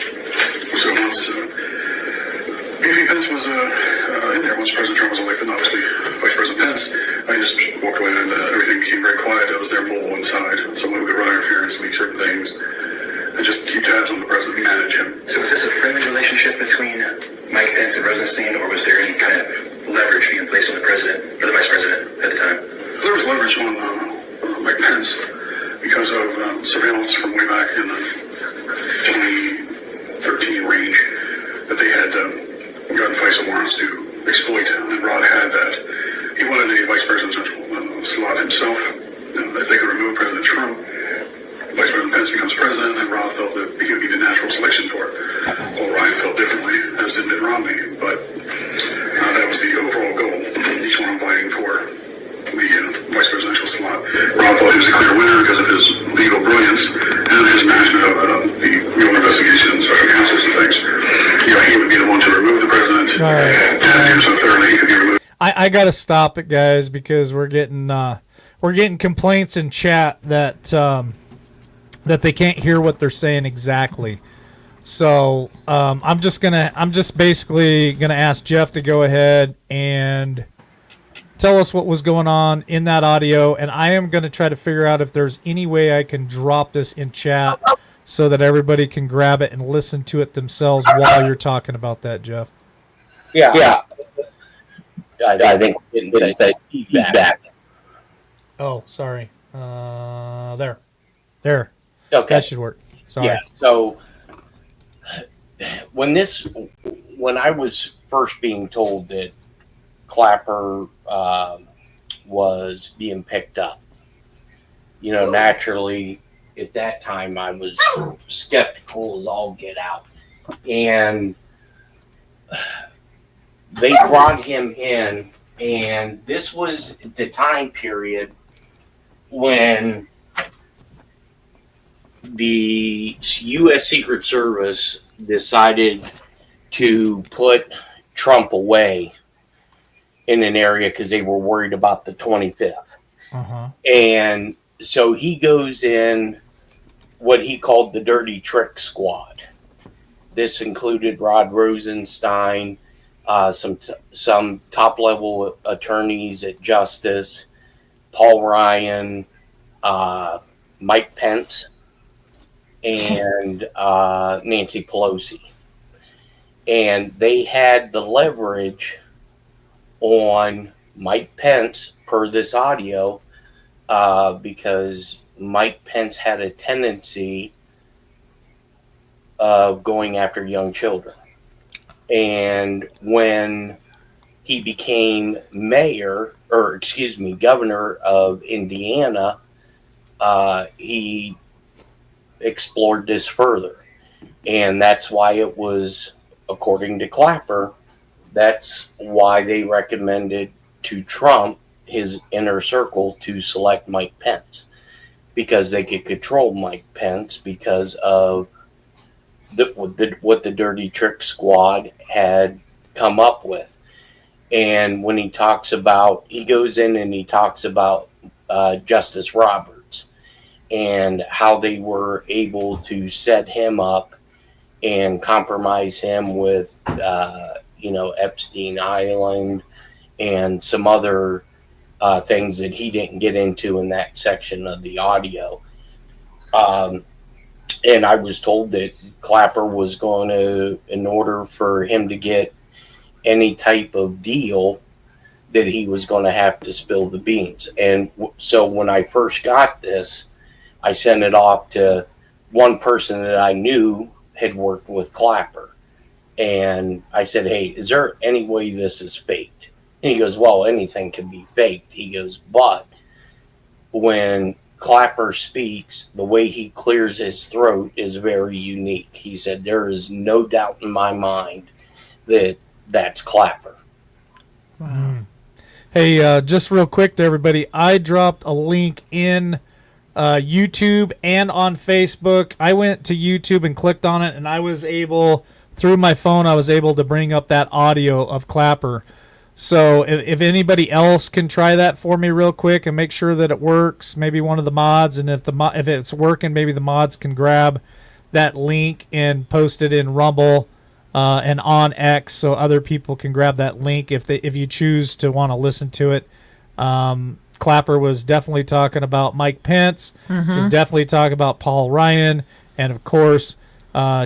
So once VP Pence was in there, once President Trump was elected, obviously Vice President Pence, I just walked away and everything became very quiet. It was their mole inside, someone who could run interference, leak certain things, and just keep tabs on the president, manage him. So was this a friendly relationship between Mike Pence and Rosenstein, or was there any kind of leverage being placed on the president, or the vice president at the time? There was leverage on Mike Pence because of surveillance from way back in the 2013 range that they had gotten FISA warrants to exploit, and Rod had that. He wanted a vice presidential slot himself. If they could remove President Trump, Vice President Pence becomes president, and Rod felt that he would be the natural selection for it. Paul Ryan felt differently, as did Mitt Romney, but that was the overall goal. Each one vying for the vice presidential slot. Rod thought he was a clear winner because of his legal brilliance and his management of the real investigation, special counsels and things. You know, he would be the one to remove the president. All right. And so thoroughly he could be removed. I gotta stop it, guys, because we're getting complaints in chat that that they can't hear what they're saying exactly. So I'm just basically gonna ask Jeff to go ahead and tell us what was going on in that audio, and I am gonna try to figure out if there's any way I can drop this in chat so that everybody can grab it and listen to it themselves while you're talking about that, Jeff. Yeah. I think we're getting that feedback. Oh, sorry. There. Okay. That should work. Sorry. Yeah. So when I was first being told that Clapper was being picked up, you know, naturally at that time I was skeptical as all get out, and they brought him in, and this was the time period when the U.S. Secret Service decided to put Trump away in an area because they were worried about the 25th. Uh-huh. And so he goes in what he called the Dirty Trick Squad. This included Rod Rosenstein, some top-level attorneys at Justice, Paul Ryan, Mike Pence, and Nancy Pelosi. And they had the leverage on Mike Pence, per this audio, because Mike Pence had a tendency of going after young children. And when he became governor of Indiana, he explored this further. And that's why it was, according to Clapper, that's why they recommended to Trump, his inner circle, to select Mike Pence, because they could control Mike Pence because of what the Dirty Trick Squad had come up with. And when he goes in and he talks about Justice Roberts, and how they were able to set him up and compromise him with, Epstein Island and some other things that he didn't get into in that section of the audio. And I was told that Clapper was going to, in order for him to get any type of deal, that he was going to have to spill the beans. And so when I first got this, I sent it off to one person that I knew had worked with Clapper. And I said, hey, is there any way this is faked? And he goes, well, anything can be faked. He goes, but when Clapper speaks, the way he clears his throat is very unique. He said, there is no doubt in my mind that that's Clapper. Wow. Hey, just real quick to everybody, I dropped a link in YouTube and on Facebook. I went to YouTube and clicked on it, and I was able, through my phone, I was able to bring up that audio of Clapper. So if anybody else can try that for me real quick and make sure that it works, maybe one of the mods, and if it's working, maybe the mods can grab that link and post it in Rumble and on X, so other people can grab that link if you choose to want to listen to it. Clapper was definitely talking about Mike Pence. Was definitely talking about Paul Ryan, and of course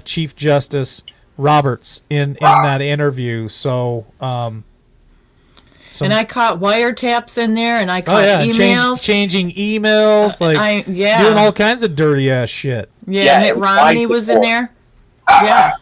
Chief Justice Roberts in that interview. So. And I caught wiretaps in there, and I caught emails. Changing emails, doing all kinds of dirty ass shit. Yeah, Mitt Romney was in there. Yeah.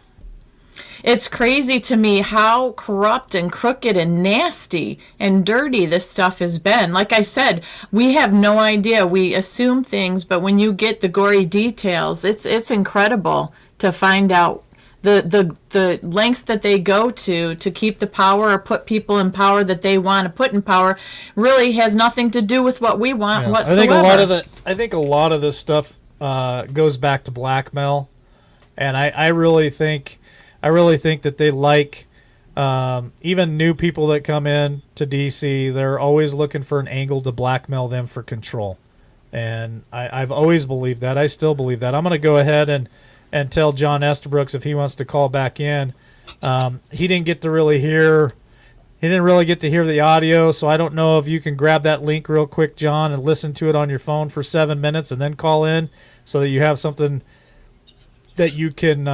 It's crazy to me how corrupt and crooked and nasty and dirty this stuff has been. Like I said, we have no idea. We assume things, but when you get the gory details, it's incredible to find out the lengths that they go to keep the power or put people in power that they want to put in power really has nothing to do with what we want whatsoever. I think a lot of this stuff goes back to blackmail, and I really think that they like even new people that come in to DC. They're always looking for an angle to blackmail them for control, and I've always believed that. I still believe that. I'm going to go ahead and tell John Estabrooks if he wants to call back in. He didn't get to really hear. He didn't really get to hear the audio, so I don't know if you can grab that link real quick, John, and listen to it on your phone for 7 minutes and then call in so that you have something that you can.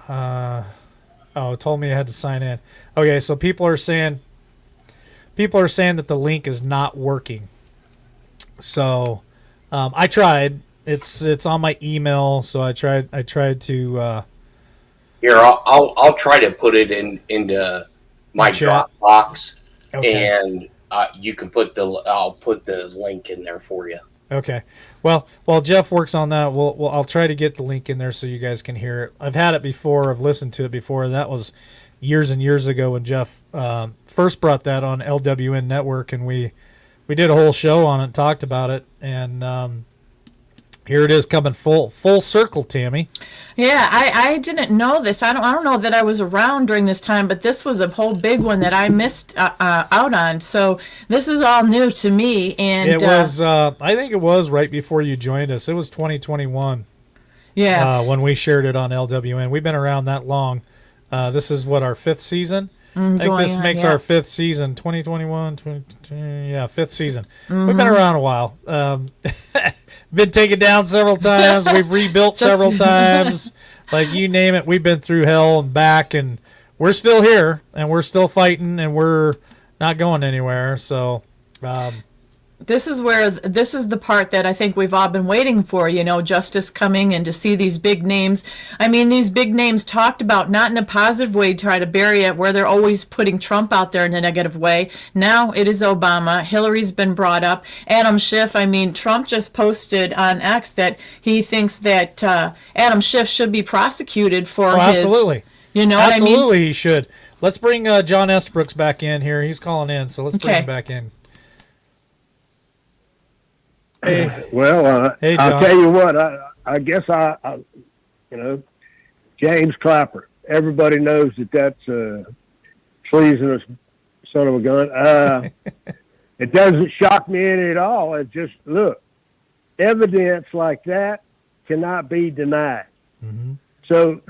It told me I had to sign in. Okay, so people are saying that the link is not working. So I tried. It's on my email, so I tried to. Here, I'll try to put it into my Dropbox, and you can I'll put the link in there for you. Okay. Well, while Jeff works on that, I'll try to get the link in there so you guys can hear it. I've had it before. I've listened to it before. And that was years and years ago when Jeff first brought that on LWN Network, and we did a whole show on it and talked about it. And here it is coming full circle, Tammy. Yeah, I didn't know this. I don't know that I was around during this time, but this was a whole big one that I missed out on. So this is all new to me. And it was, I think it was right before you joined us. It was 2021. Yeah. When we shared it on LWN. We've been around that long. This is our fifth season. I think this makes our fifth season, 2021, fifth season. We've been around a while. Been taken down several times. We've rebuilt several times. Like, you name it, we've been through hell and back, and we're still here, and we're still fighting, and we're not going anywhere. So this is the part that I think we've all been waiting for, justice coming and to see these big names. I mean, these big names talked about, not in a positive way, try to bury it, where they're always putting Trump out there in a negative way. Now it is Obama. Hillary's been brought up. Adam Schiff. I mean, Trump just posted on X that he thinks that Adam Schiff should be prosecuted for his... Absolutely. You know what I mean? Absolutely, he should. Let's bring John Estabrooks back in here. He's calling in, so let's bring him back in. Hey. Well, hey, John. I'll tell you what. I guess I James Clapper. Everybody knows that's a treasonous son of a gun. It doesn't shock me any at all. It just look. evidence like that cannot be denied. Mm-hmm. So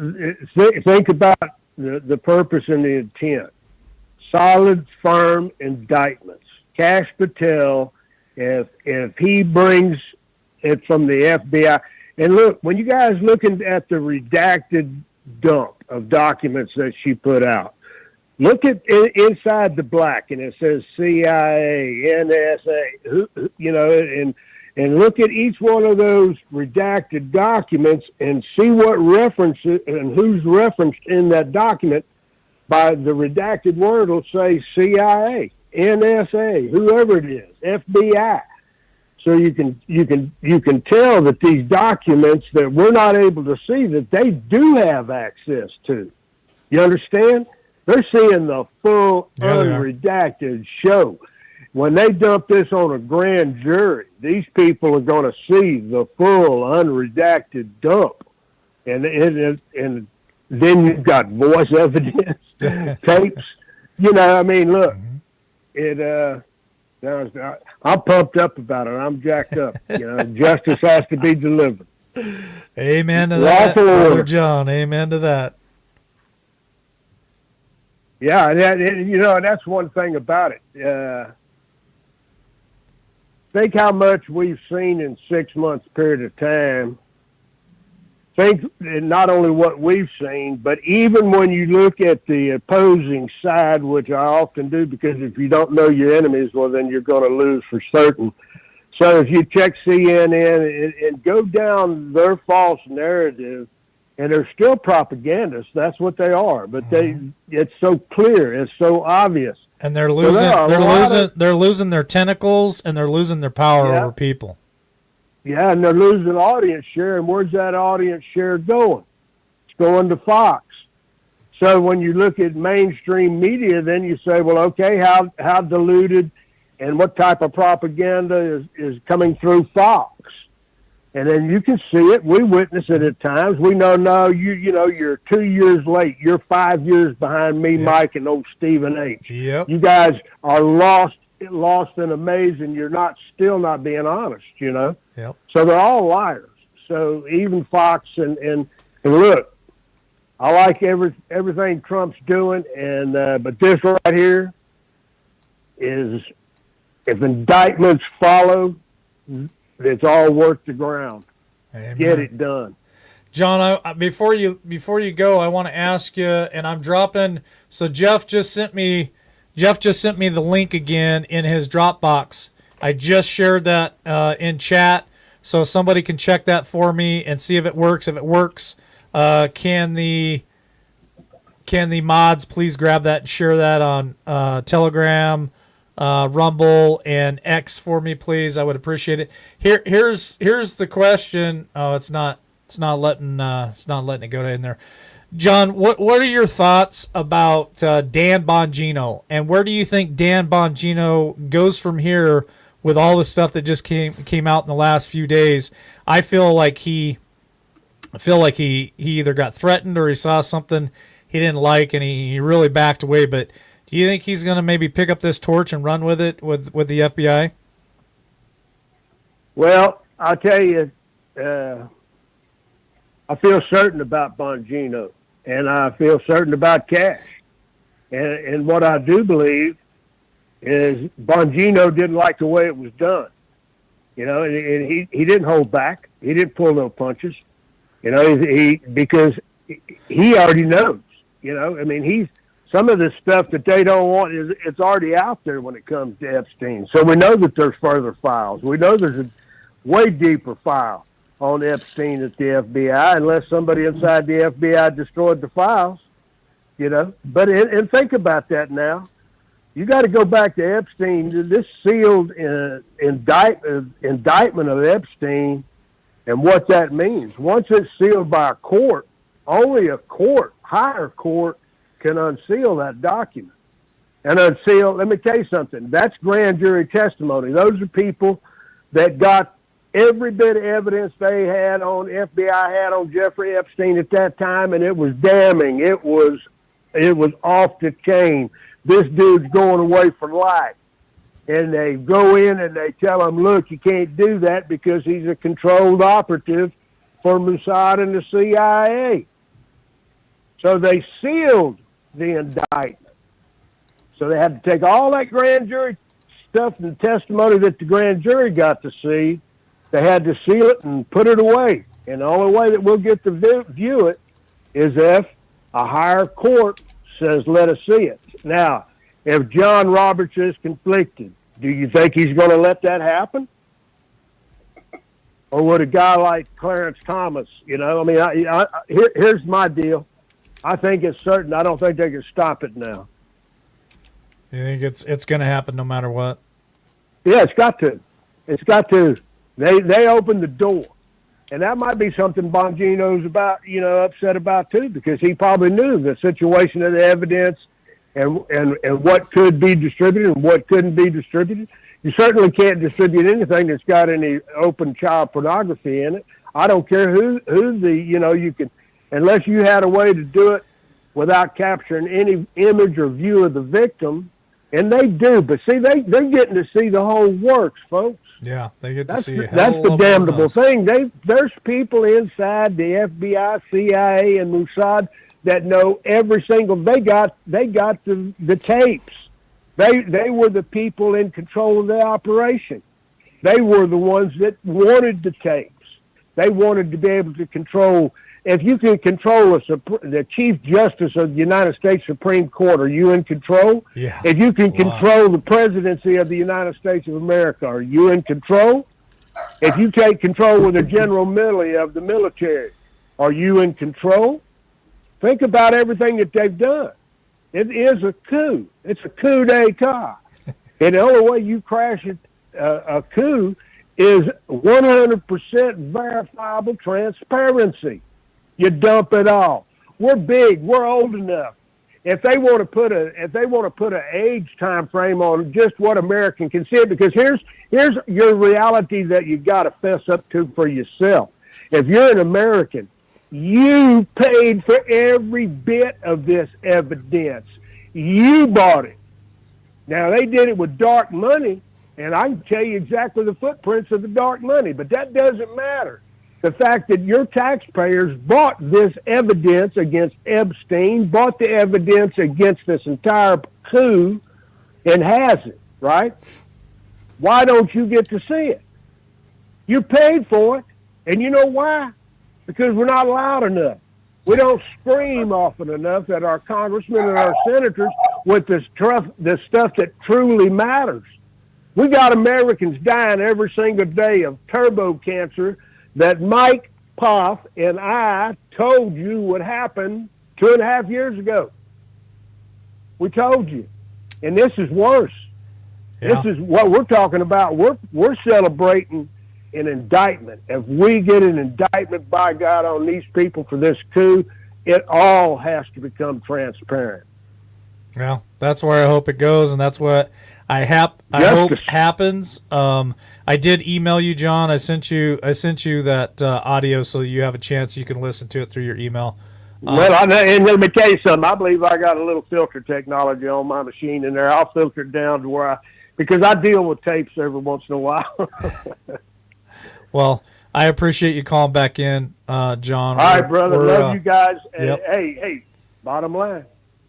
think about the purpose and the intent. Solid, firm indictments. Cash Patel, if he brings it from the FBI, and look, when you guys looking at the redacted dump of documents that she put out, look at inside the black, and it says CIA, NSA, and look at each one of those redacted documents and see what references and who's referenced in that document. By the redacted word will say CIA, NSA, whoever it is, FBI. So you can tell that these documents that we're not able to see, that they do have access to. You understand? They're seeing the full unredacted show. When they dump this on a grand jury, these people are going to see the full unredacted dump. And then you've got voice evidence, tapes. I mean, look, I'm pumped up about it. I'm jacked up. Justice has to be delivered. Amen to that, Brother John. Amen to that. Yeah, and that's one thing about it. Think how much we've seen in 6 months period of time. Think not only what we've seen, but even when you look at the opposing side, which I often do, because if you don't know your enemies, well, then you're going to lose for certain. So if you check CNN and go down their false narrative, and they're still propagandists, that's what they are. But it's so clear, it's so obvious, and they're losing their tentacles, and they're losing their power over people. Yeah, and they're losing audience share, and where's that audience share going? It's going to Fox. So when you look at mainstream media, then you say, well, okay, how diluted and what type of propaganda is coming through Fox? And then you can see it. We witness it at times. We know, you're 2 years late. You're 5 years behind me, Mike, and old Stephen H. Yep. You guys are lost in a maze, and you're still not being honest, Yep. So they're all liars. So even Fox and look, I like everything Trump's doing, but this right here is, if indictments follow, it's all worth the ground. Amen. Get it done. John, before you go, I want to ask you, and I'm dropping. So Jeff just sent me the link again in his Dropbox. I just shared that in chat, so somebody can check that for me and see if it works. If it works, can the mods please grab that and share that on Telegram, Rumble, and X for me, please? I would appreciate it. Here's the question. Oh, it's not letting it go in there. John, what are your thoughts about Dan Bongino, and where do you think Dan Bongino goes from here with all the stuff that just came out in the last few days? I feel like he either got threatened or he saw something he didn't like and he really backed away. But do you think he's going to maybe pick up this torch and run with it with the FBI? Well, I'll tell you, I feel certain about Bongino, and I feel certain about Cash. And what I do believe is Bongino didn't like the way it was done. And he didn't hold back. He didn't pull no punches. Because he already knows. I mean, some of the stuff that they don't want it's already out there when it comes to Epstein. So we know that there's further files. We know there's a way deeper file on Epstein at the FBI, unless somebody inside the FBI destroyed the files, But and think about that now. You got to go back to Epstein. This sealed indictment of Epstein and what that means. Once it's sealed by a court, only a court, higher court, can unseal that document. And unseal, let me tell you something, that's grand jury testimony. Those are people that got every bit of evidence FBI had on Jeffrey Epstein at that time, and it was damning. It was off the chain. This dude's going away for life. and they go in and they tell him, look, you can't do that because he's a controlled operative for Mossad and the CIA. So they sealed the indictment. So they had to take all that grand jury stuff and testimony that the grand jury got to see. They had to seal it and put it away. And the only way that we'll get to view it is if a higher court says, let us see it. Now, if John Roberts is conflicted, do you think he's going to let that happen? Or would a guy like Clarence Thomas, you know, I mean, here's my deal. I think it's certain. I don't think they can stop it now. You think it's going to happen no matter what? Yeah, it's got to. It's got to. They opened the door. And that might be something Bongino's about, you know, upset about too, because he probably knew the situation of the evidence and what could be distributed and what couldn't be distributed. You certainly can't distribute anything that's got any open child pornography in it. I don't care who the, you know, you can, unless you had a way to do it without capturing any image or view of the victim, and they do. But see, they're getting to see the whole works, folks. Yeah, they get to see. That's the damnable thing. There's people inside the FBI, CIA, and Mossad that know every single. They got the tapes. They were the people in control of the operation. They were the ones that wanted the tapes. They wanted to be able to control. If you can control the Chief Justice of the United States Supreme Court, are you in control? Yeah. If you can control the presidency of the United States of America, are you in control? If you take control with the General Milley of the military, are you in control? Think about everything that they've done. It is a coup. It's a coup d'etat. And the only way you crash a coup is 100% verifiable transparency. You dump it all. We're big. We're old enough. If they want to put an age time frame on just what American can see, because here's your reality that you got to fess up to for yourself. If you're an American, you paid for every bit of this evidence. You bought it. Now they did it with dark money, and I can tell you exactly the footprints of the dark money, but that doesn't matter. The fact that your taxpayers bought this evidence against Epstein, bought the evidence against this entire coup, and has it, right? Why don't you get to see it? You paid for it, and you know why? Because we're not loud enough. We don't scream often enough at our congressmen and our senators with this stuff that truly matters. We got Americans dying every single day of turbo cancer that Mike Poff and I told you would happen 2.5 years ago. We told you. And this is worse. Yeah. This is what we're talking about. We're celebrating an indictment. If we get an indictment, by God, on these people for this coup, it all has to become transparent. Well, that's where I hope it goes, and that's what I hope happens. I did email you, John. I sent you that audio so you have a chance. You can listen to it through your email. Well, and let me tell you something. I believe I got a little filter technology on my machine in there. I'll filter it down to where because I deal with tapes every once in a while. Well, I appreciate you calling back in, John. All right, brother. Love you guys. Yep. Hey, bottom line,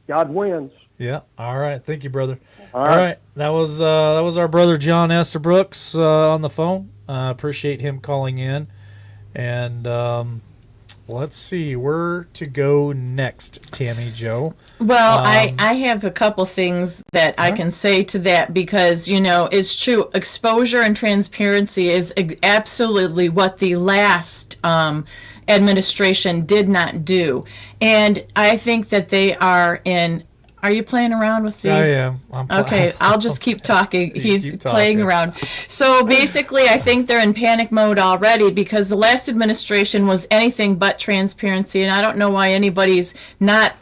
God wins. Yeah. All right. Thank you, brother. All right. That was our brother John Estabrooks on the phone. Appreciate him calling in. And let's see where to go next, Tammy Joe. Well, I have a couple things that I can say to that because, you know, it's true. Exposure and transparency is absolutely what the last administration did not do. And I think that they are in. Are you playing around with these? I am. Okay, I'll just keep talking. He's keep playing talking. around. So basically, I think they're in panic mode already because the last administration was anything but transparency, and I don't know why anybody's not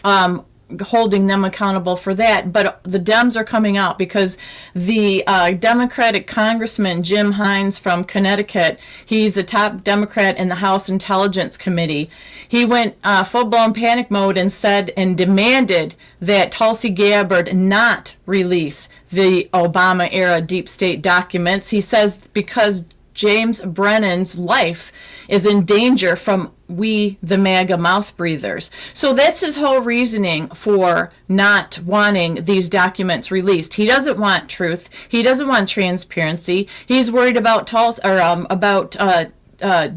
holding them accountable for that. But the Dems are coming out because the Democratic Congressman Jim Hines from Connecticut, he's a top Democrat in the House Intelligence Committee. He went full-blown panic mode and said and demanded that Tulsi Gabbard not release the Obama-era deep state documents. He says because James Brennan's life is in danger from we, the MAGA mouth breathers. So that's his whole reasoning for not wanting these documents released. He doesn't want truth. He doesn't want transparency. He's worried about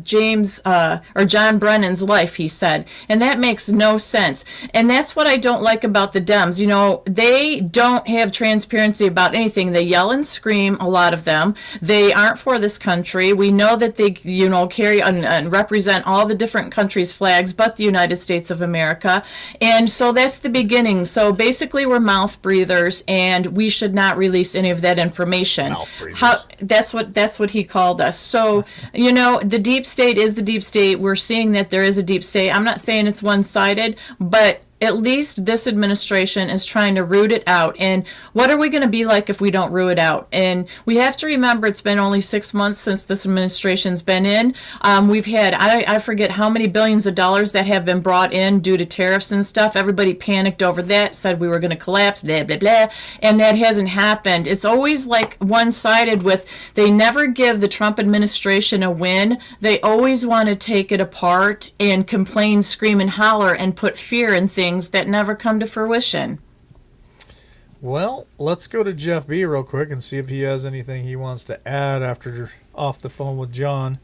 James or John Brennan's life, he said. And that makes no sense. And that's what I don't like about the Dems. You know, they don't have transparency about anything. They yell and scream, a lot of them. They aren't for this country. We know that they, you know, carry and represent all the different countries' flags but the United States of America. And so that's the beginning. So basically we're mouth breathers and we should not release any of that information. Mouth breathers. That's what he called us. So, you know, the deep state is the deep state. We're seeing that there is a deep state. I'm not saying it's one-sided, but at least this administration is trying to root it out. And what are we going to be like if we don't root it out? And we have to remember it's been only 6 months since this administration's been in. We've had, I forget how many billions of dollars that have been brought in due to tariffs and stuff. Everybody panicked over that, said we were going to collapse, blah, blah, blah. And that hasn't happened. It's always like one-sided with, they never give the Trump administration a win. They always want to take it apart and complain, scream, and holler and put fear in things that never come to fruition. Well, let's go to Jeff B real quick and see if he has anything he wants to add after off the phone with John.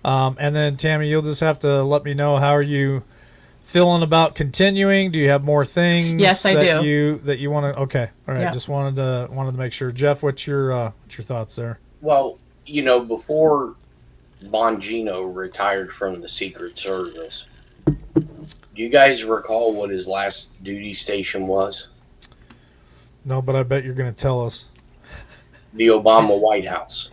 And then, Tammy, you'll just have to let me know, how are you feeling about continuing? Do you have more things? Yes, I do. That you want to? Okay, all right. Yeah. Just wanted to make sure. Jeff, what's your thoughts there? Well, you know, before Bongino retired from the Secret Service, do you guys recall what his last duty station was? No, but I bet you're going to tell us. The Obama White House.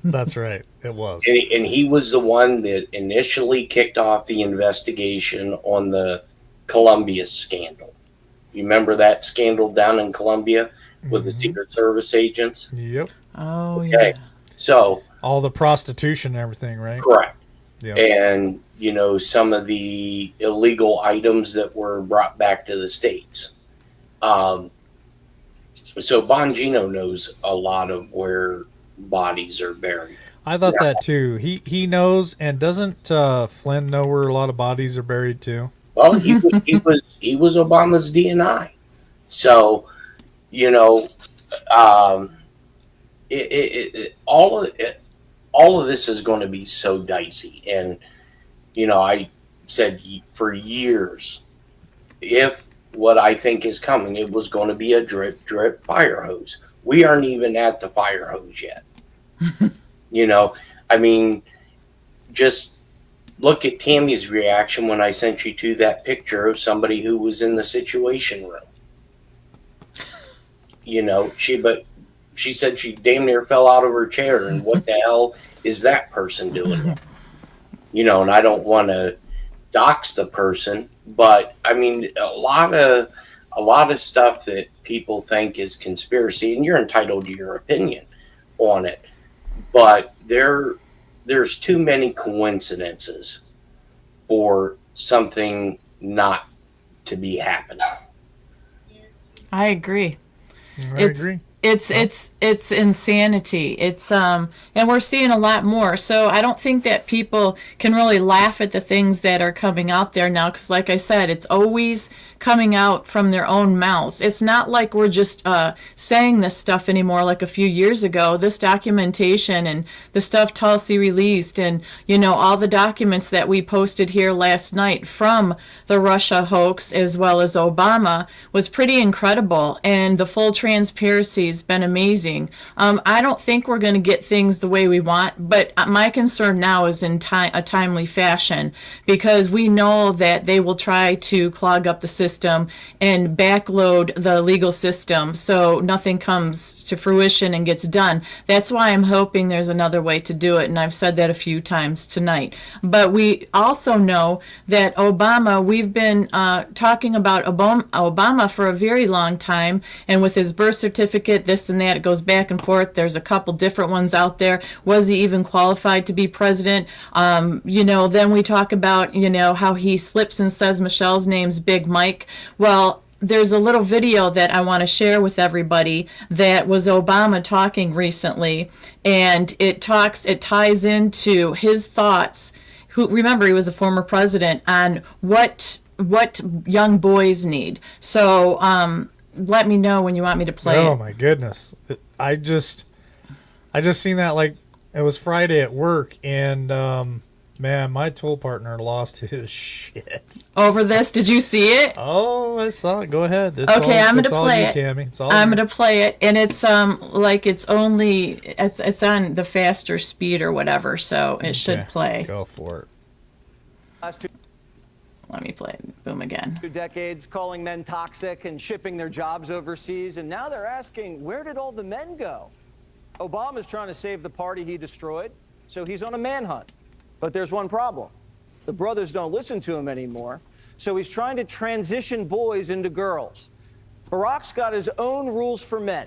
That's right. It was. And he was the one that initially kicked off the investigation on the Columbia scandal. You remember that scandal down in Columbia with the Secret Service agents? Yep. Oh, Okay. yeah. So, All the prostitution and everything, right? correct. Yep. And, you know, some of the illegal items that were brought back to the States. So Bongino knows a lot of where bodies are buried. I thought that too. He knows, and doesn't Flynn know where a lot of bodies are buried too? Well, he was Obama's DNI. So, you know, all of this is going to be so dicey. And, you know, I said for years, if what I think is coming, it was going to be a drip, drip fire hose. We aren't even at the fire hose yet. You know, I mean, just look at Tammy's reaction when I sent you to that picture of somebody who was in the Situation Room. You know, she said she damn near fell out of her chair, and what the hell is that person doing? You know, and I don't want to dox the person, but I mean, a lot of stuff that people think is conspiracy, and you're entitled to your opinion on it, but there's too many coincidences for something not to be happening. I agree. I agree. It's insanity. It's and we're seeing a lot more. So I don't think that people can really laugh at the things that are coming out there now, because like I said, it's always coming out from their own mouths. It's not like we're just saying this stuff anymore like a few years ago. This documentation and the stuff Tulsi released, and you know, all the documents that we posted here last night from the Russia hoax as well as Obama was pretty incredible. And the full transparencies He's been amazing. I don't think we're going to get things the way we want, but my concern now is in a timely fashion, because we know that they will try to clog up the system and backload the legal system so nothing comes to fruition and gets done. That's why I'm hoping there's another way to do it, and I've said that a few times tonight. But we also know that Obama, we've been talking about Obama for a very long time, and with his birth certificate, this and that, it goes back and forth. There's a couple different ones out there. Was he even qualified to be president? Then we talk about, how he slips and says Michelle's name's Big Mike. Well, there's a little video that I want to share with everybody that was Obama talking recently, and it ties into his thoughts. Remember, he was a former president, on what young boys need. So let me know when you want me to play it. Oh my goodness. I just seen that, like, it was Friday at work, and man, my tool partner lost his shit. Over this, did you see it? Oh, I saw it. Go ahead. Okay, I'm gonna play it. Tammy. It's all I'm you. gonna play it, and it's it's on the faster speed or whatever, so it should Okay, play. Go for it. Let me play it. Boom again. 2 decades calling men toxic and shipping their jobs overseas, and now they're asking, where did all the men go? Obama's trying to save the party he destroyed, so he's on a manhunt. But there's one problem. The brothers don't listen to him anymore, so he's trying to transition boys into girls. Barack's got his own rules for men,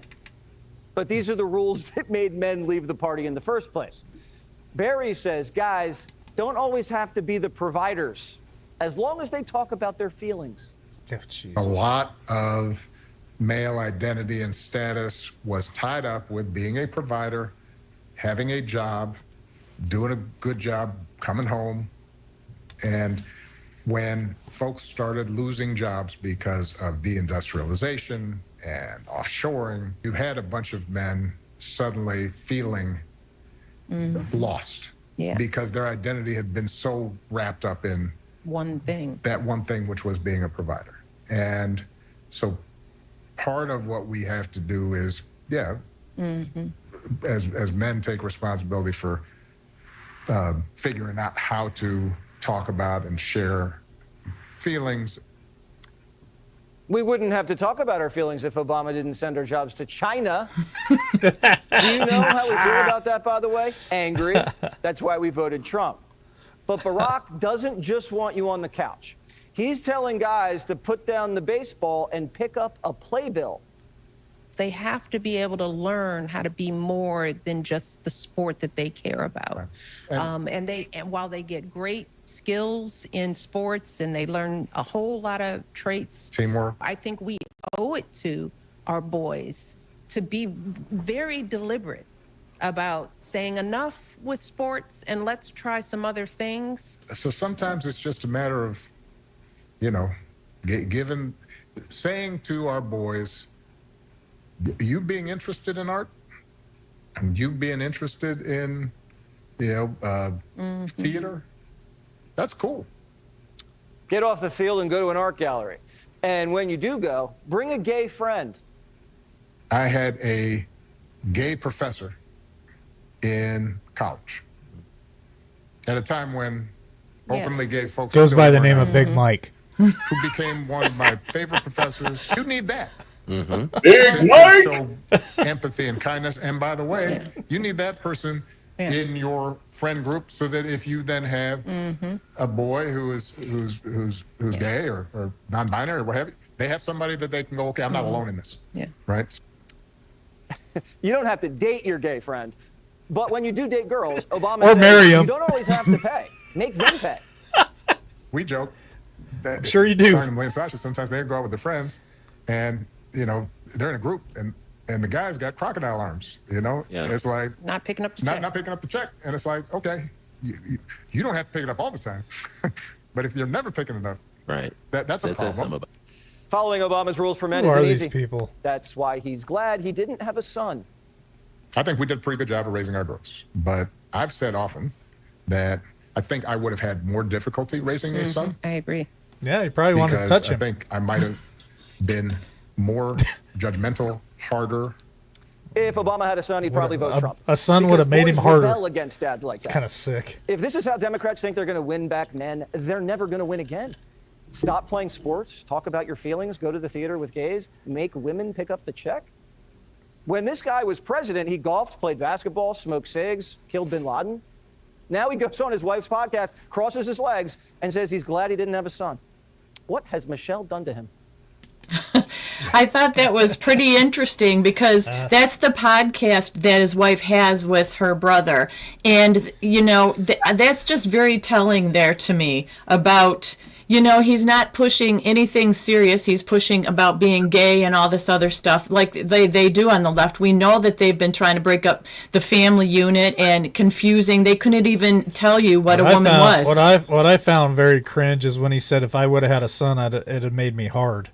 but these are the rules that made men leave the party in the first place. Barry says guys don't always have to be the providers, as long as they talk about their feelings. Oh, Jesus. A lot of male identity and status was tied up with being a provider, having a job, doing a good job, coming home. And when folks started losing jobs because of deindustrialization and offshoring, you had a bunch of men suddenly feeling lost because their identity had been so wrapped up in one thing, which was being a provider. And so part of what we have to do is, as men, take responsibility for figuring out how to talk about and share feelings. We wouldn't have to talk about our feelings if Obama didn't send our jobs to China. Do you know how we feel about that, by the way? Angry. That's why we voted Trump. But Barack doesn't just want you on the couch. He's telling guys to put down the baseball and pick up a playbill. they have to be able to learn how to be more than just the sport that they care about. Right. And while they get great skills in sports and they learn a whole lot of traits, Teamwork. I think we owe it to our boys to be very deliberate about saying enough with sports and let's try some other things. So sometimes it's just a matter of, saying to our boys, you being interested in art, and you being interested in, theater, that's cool. Get off the field and go to an art gallery. And when you do go, bring a gay friend. I had a gay professor in college at a time when openly Yes. gay folks Goes still by the weren't name out, of Big Mike. who became one of my favorite professors. You need that. Big To Mike! show empathy and kindness. And by the way, you need that person Yeah. in your friend group so that if you then have a boy who's gay or non-binary or what have you, they have somebody that they can go, okay, I'm not alone in this. Yeah. Right? You don't have to date your gay friend. But when you do date girls, Obama Or says marry 'em. you don't always have to pay. Make them pay. We joke that Sure you do. talking to Blaine and Sasha, sometimes they go out with their friends and they're in a group and the guy's got crocodile arms, Yeah. It's like Not picking up the check. not picking up the check. And it's like, okay, you don't have to pick it up all the time. But if you're never picking it up, Right. that's a That says something problem. about. Following Obama's rules for men Who are isn't these easy. people? That's why he's glad he didn't have a son. I think we did a pretty good job of raising our girls. But I've said often that I think I would have had more difficulty raising a son I agree. Yeah, you probably wanted to because touch I him. think I might have been more judgmental, harder, If Obama had a son, he'd probably vote Trump. A son would have made him Because boys harder. rebel against dads like that. Kind of sick. If this is how Democrats think they're going to win back men, they're never going to win again. Stop playing sports, talk about your feelings, go to the theater with gays, make women pick up the check. When this guy was president, he golfed, played basketball, smoked cigs, killed bin Laden. Now he goes on his wife's podcast, crosses his legs, and says he's glad he didn't have a son. What has Michelle done to him? I thought that was pretty interesting because that's the podcast that his wife has with her brother. And, you know, that's just very telling there to me about, you know, he's not pushing anything serious. He's pushing about being gay and all this other stuff like they do on the left. We know that they've been trying to break up the family unit and confusing. They couldn't even tell you what a woman was. What I found very cringe is when he said, if I would have had a son, it'd have made me hard.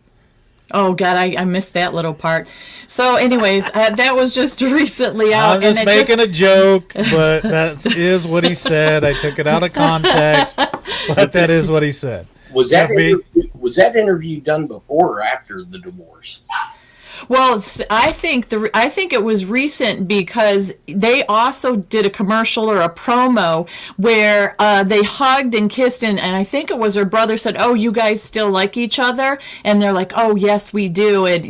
Oh, God, I missed that little part. So anyways, that was just recently out. I'm just making a joke, but that is what he said. I took it out of context, but that is what he said. Was that interview done before or after the divorce? Well, I think it was recent because they also did a commercial or a promo where they hugged and kissed, and I think it was her brother said, "Oh, you guys still like each other?" And they're like, "Oh, yes, we do." And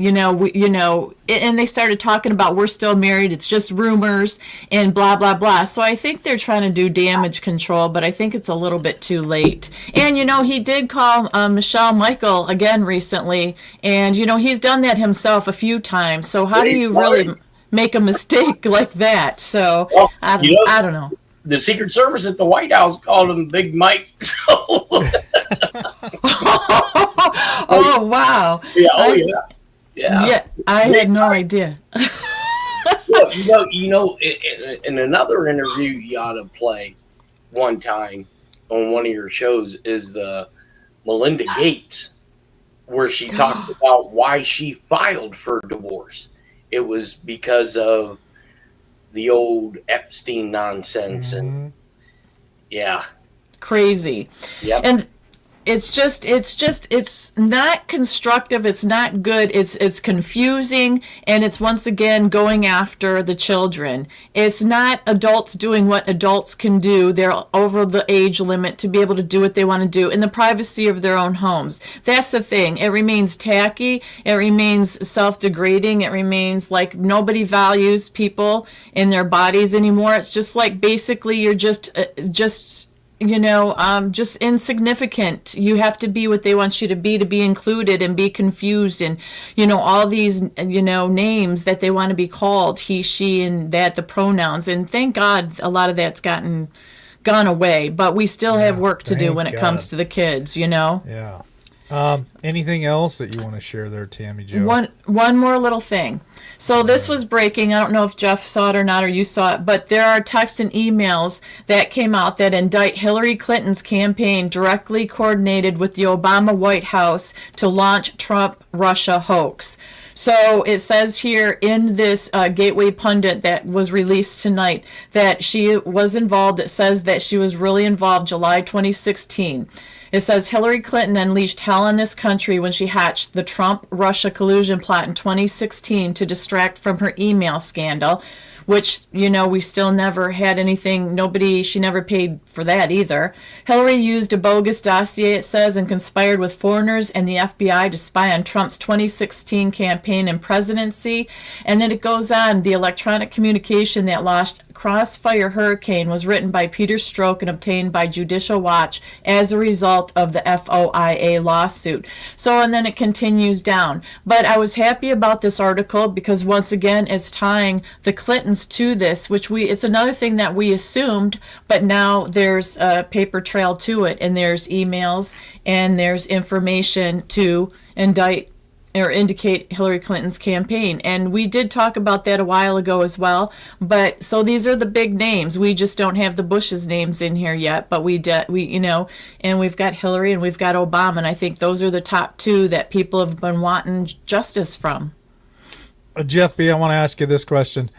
and they started talking about we're still married. It's just rumors and blah blah blah. So I think they're trying to do damage control, but I think it's a little bit too late. And he did call Michelle Michael again recently, and he's done that himself a few times. So how do you really make a mistake like that? So I don't know. The Secret Service at the White House called him Big Mike. So. Oh wow! Yeah. Yeah, I had no idea. Well, in another interview you ought to play one time on one of your shows is the Melinda Gates, where she talks about why she filed for divorce. It was because of the old Epstein nonsense, and crazy. Yeah. And it's not constructive. It's not good. It's confusing, and it's once again going after the children. It's not adults doing what adults can do. They're over the age limit to be able to do what they want to do in the privacy of their own homes. That's the thing. It remains tacky. It remains self-degrading. It remains like nobody values people in their bodies anymore. It's just like basically you're just insignificant. You have to be what they want you to be included and be confused, and all these names that they want to be called, he, she, and that, the pronouns. And thank God a lot of that's gone away, but we still have work to do when it comes to the kids. Yeah. Anything else that you want to share there, Tammy Jo? One more little thing. So this was breaking. I don't know if Jeff saw it or not, or you saw it, but there are texts and emails that came out that indict Hillary Clinton's campaign directly coordinated with the Obama White House to launch Trump-Russia hoax. So it says here in this Gateway Pundit that was released tonight that she was involved. It says that she was really involved July 2016. It says Hillary Clinton unleashed hell on this country when she hatched the Trump-Russia collusion plot in 2016 to distract from her email scandal, which, we still never had anything. She never paid for that either. Hillary used a bogus dossier, it says, and conspired with foreigners and the FBI to spy on Trump's 2016 campaign and presidency. And then it goes on, the electronic communication that launched Crossfire Hurricane was written by Peter Strzok and obtained by Judicial Watch as a result of the FOIA lawsuit. So, and then it continues down. But I was happy about this article because once again, it's tying the Clintons to this, which it's another thing that we assumed, but now there's a paper trail to it, and there's emails and there's information to indict or indicate Hillary Clinton's campaign. And we did talk about that a while ago as well. But so these are the big names. We just don't have the Bush's names in here yet, but and we've got Hillary and we've got Obama. And I think those are the top two that people have been wanting justice from. Jeff B., I want to ask you this question.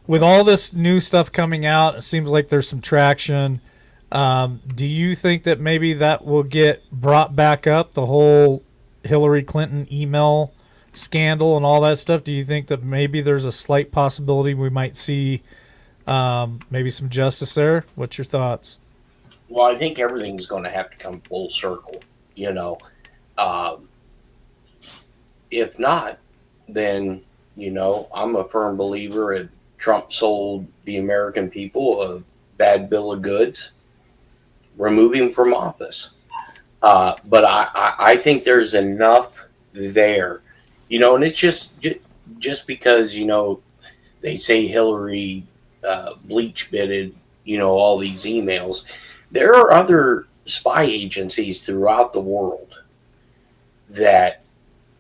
With all this new stuff coming out, it seems like there's some traction. Do you think that maybe that will get brought back up, the whole Hillary Clinton email scandal and all that stuff, do you think that maybe there's a slight possibility we might see maybe some justice there? What's your thoughts? Well, I think everything's going to have to come full circle. You know, um, if not, then I'm a firm believer that Trump sold the American people a bad bill of goods, remove him from office. But I think there's enough there, and it's just because they say Hillary bleach bitted all these emails. There are other spy agencies throughout the world that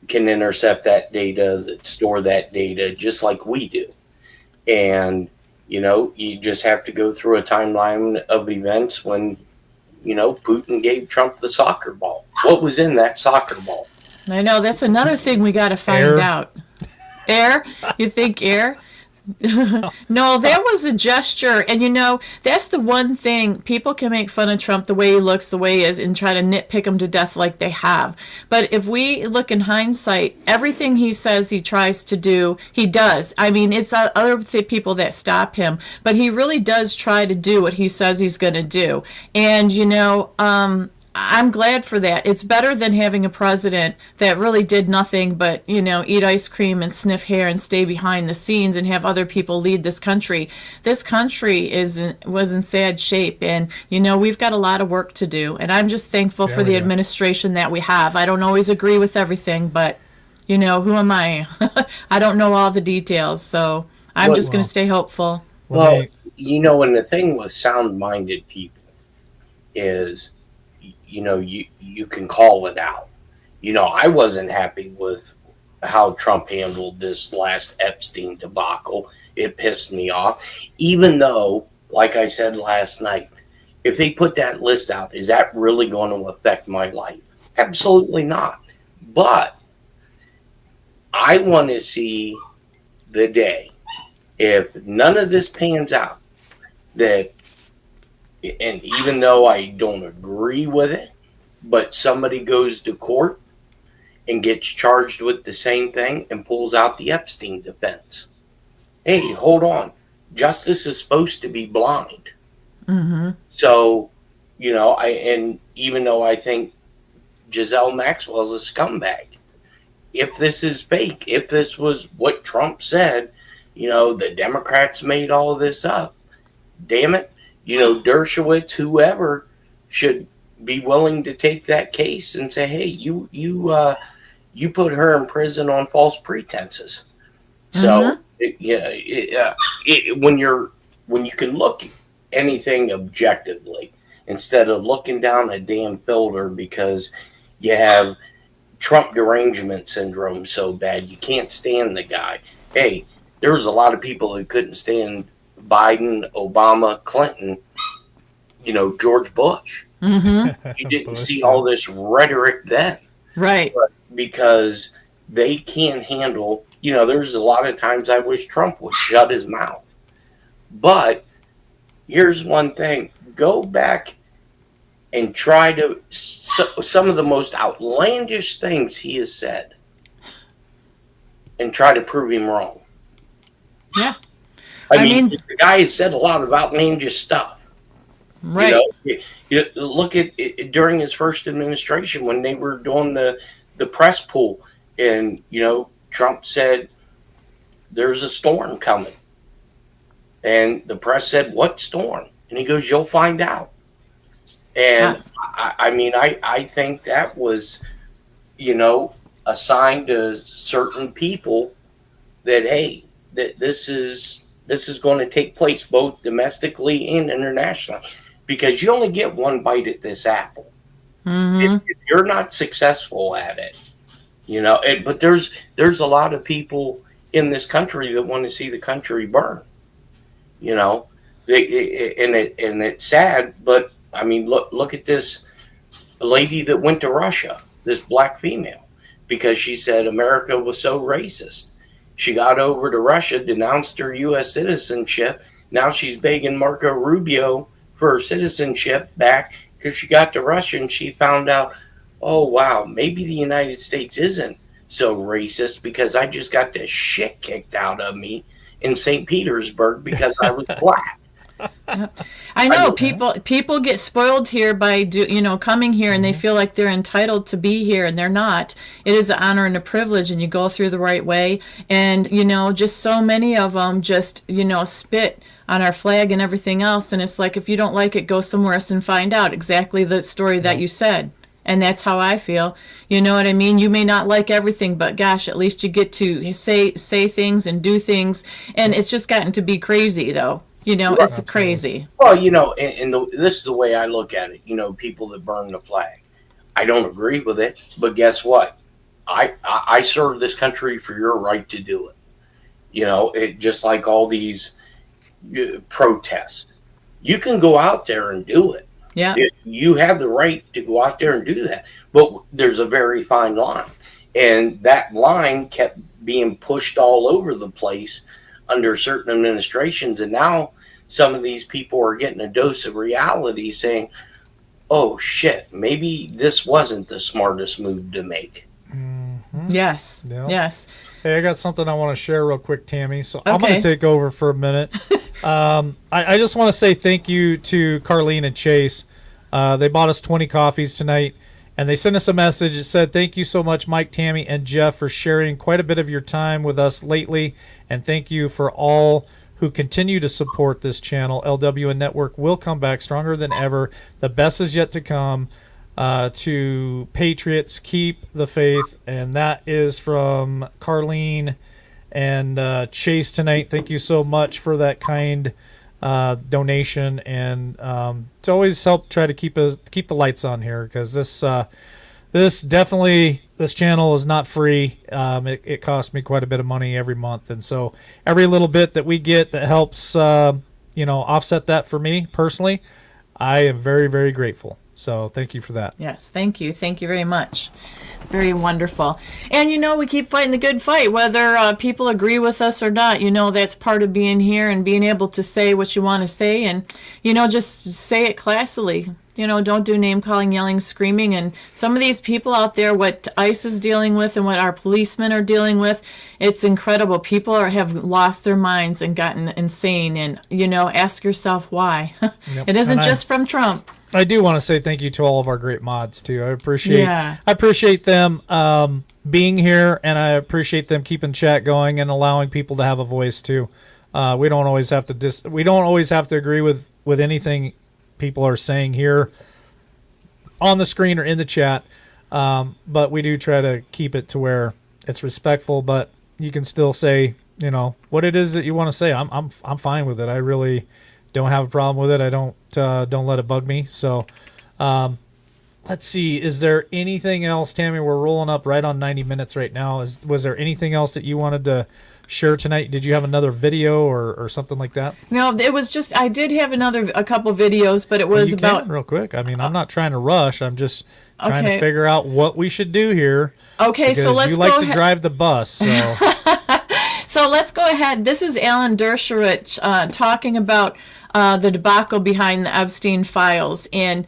can intercept that data, that store that data, just like we do. And you just have to go through a timeline of events when Putin gave Trump the soccer ball. What was in that soccer ball? I know that's another thing we got to find Air. out. Air? You think air? No, there was a gesture, and that's the one thing. People can make fun of Trump the way he looks, the way he is, and try to nitpick him to death like they have. But if we look in hindsight, everything he says he tries to do, he does. I mean, it's other people that stop him, but he really does try to do what he says he's going to do. And I'm glad for that. It's better than having a president that really did nothing but, eat ice cream and sniff hair and stay behind the scenes and have other people lead this country. This country was in sad shape, and, we've got a lot of work to do. And I'm just thankful for the administration that we have. I don't always agree with everything, but, who am I? I don't know all the details, so I'm just going to stay hopeful. Well, and the thing with sound-minded people is, you can call it out. I wasn't happy with how Trump handled this last Epstein debacle. It pissed me off. Even though, like I said last night, if they put that list out, is that really going to affect my life? Absolutely not. But I want to see the day, if none of this pans out, that, and even though I don't agree with it, but somebody goes to court and gets charged with the same thing and pulls out the Epstein defense. Hey, hold on. Justice is supposed to be blind. Mm-hmm. So, and even though I think Giselle Maxwell's a scumbag, if this is fake, if this was what Trump said, the Democrats made all of this up, damn it. Dershowitz, whoever, should be willing to take that case and say, "Hey, you put her in prison on false pretenses." So, when you can look at anything objectively instead of looking down a damn filter because you have Trump derangement syndrome so bad you can't stand the guy. Hey, there was a lot of people who couldn't stand Biden, Obama, Clinton, George Bush. Mm-hmm. You didn't see all this rhetoric then. Right. But because they can't handle, there's a lot of times I wish Trump would shut his mouth. But here's one thing. Go back and try to, some of the most outlandish things he has said, and try to prove him wrong. Yeah. I mean, the guy has said a lot of outlandish stuff. Right. You look at it during his first administration when they were doing the press pool, and Trump said there's a storm coming, and the press said, "What storm?" And he goes, "You'll find out." And I think that was a sign to certain people that, hey, that this is going to take place both domestically and internationally, because you only get one bite at this apple. Mm-hmm. If you're not successful at it, but there's a lot of people in this country that want to see the country burn. And it's sad, but I mean, look at this lady that went to Russia, this black female, because she said America was so racist. She got over to Russia, denounced her U.S. citizenship. Now she's begging Marco Rubio for her citizenship back because she got to Russia and she found out, oh, wow, maybe the United States isn't so racist because I just got the shit kicked out of me in St. Petersburg because I was black. I know people get spoiled here by coming here, and they feel like they're entitled to be here, and they're not. It is an honor and a privilege, and you go through the right way. And just so many of them just spit on our flag and everything else. And it's like, if you don't like it, go somewhere else and find out exactly the story that you said. And that's how I feel. You know what I mean? You may not like everything, but gosh, at least you get to say things and do things. And it's just gotten to be crazy, though. It's crazy. Well, this is the way I look at it. People that burn the flag. I don't agree with it, but guess what? I serve this country for your right to do it. It just like all these protests. You can go out there and do it. Yeah. You have the right to go out there and do that. But there's a very fine line. And that line kept being pushed all over the place under certain administrations. And now some of these people are getting a dose of reality saying, oh, shit, maybe this wasn't the smartest move to make. Mm-hmm. Yes. Yeah. Yes. Hey, I got something I want to share real quick, Tammy. So I'm going to take over for a minute. I just want to say thank you to Carlene and Chase. They bought us 20 coffees tonight, and they sent us a message. It said, thank you so much, Mike, Tammy, and Jeff, for sharing quite a bit of your time with us lately, and thank you for all who continue to support this channel. LWN Network will come back stronger than ever. The best is yet to come. To Patriots, keep the faith. And that is from Carlene and Chase tonight. Thank you so much for that kind donation, and to always help try to keep the lights on here, because this channel is not free. It costs me quite a bit of money every month, and so every little bit that we get that helps offset that for me personally, I am very, very grateful. So thank you for that. Yes, thank you. Thank you very much. Very wonderful. And, we keep fighting the good fight, whether people agree with us or not. That's part of being here and being able to say what you want to say, and, just say it classily. Don't do name calling, yelling, screaming. And some of these people out there, what ICE is dealing with and what our policemen are dealing with, it's incredible. People have lost their minds and gotten insane. And, ask yourself why. Yep. It isn't just from Trump. I do want to say thank you to all of our great mods too. I appreciate them being here, and I appreciate them keeping chat going and allowing people to have a voice too. We don't always have to agree with anything people are saying here on the screen or in the chat, but we do try to keep it to where it's respectful, but you can still say what it is that you want to say. I'm fine with it. I really don't have a problem with it. I don't let it bug me. So let's see, is there anything else, Tammy? We're rolling up right on 90 minutes right now. Was there anything else that you wanted to share tonight? Did you have another video or something like that? No, it was just, I did have a couple videos, but it was about real quick. I mean, I'm not trying to rush. I'm just trying to figure out what we should do here. Okay, so let's go ahead. You like to drive the bus, so. So let's go ahead. This is Alan Dershowitz talking about the debacle behind the Epstein files. And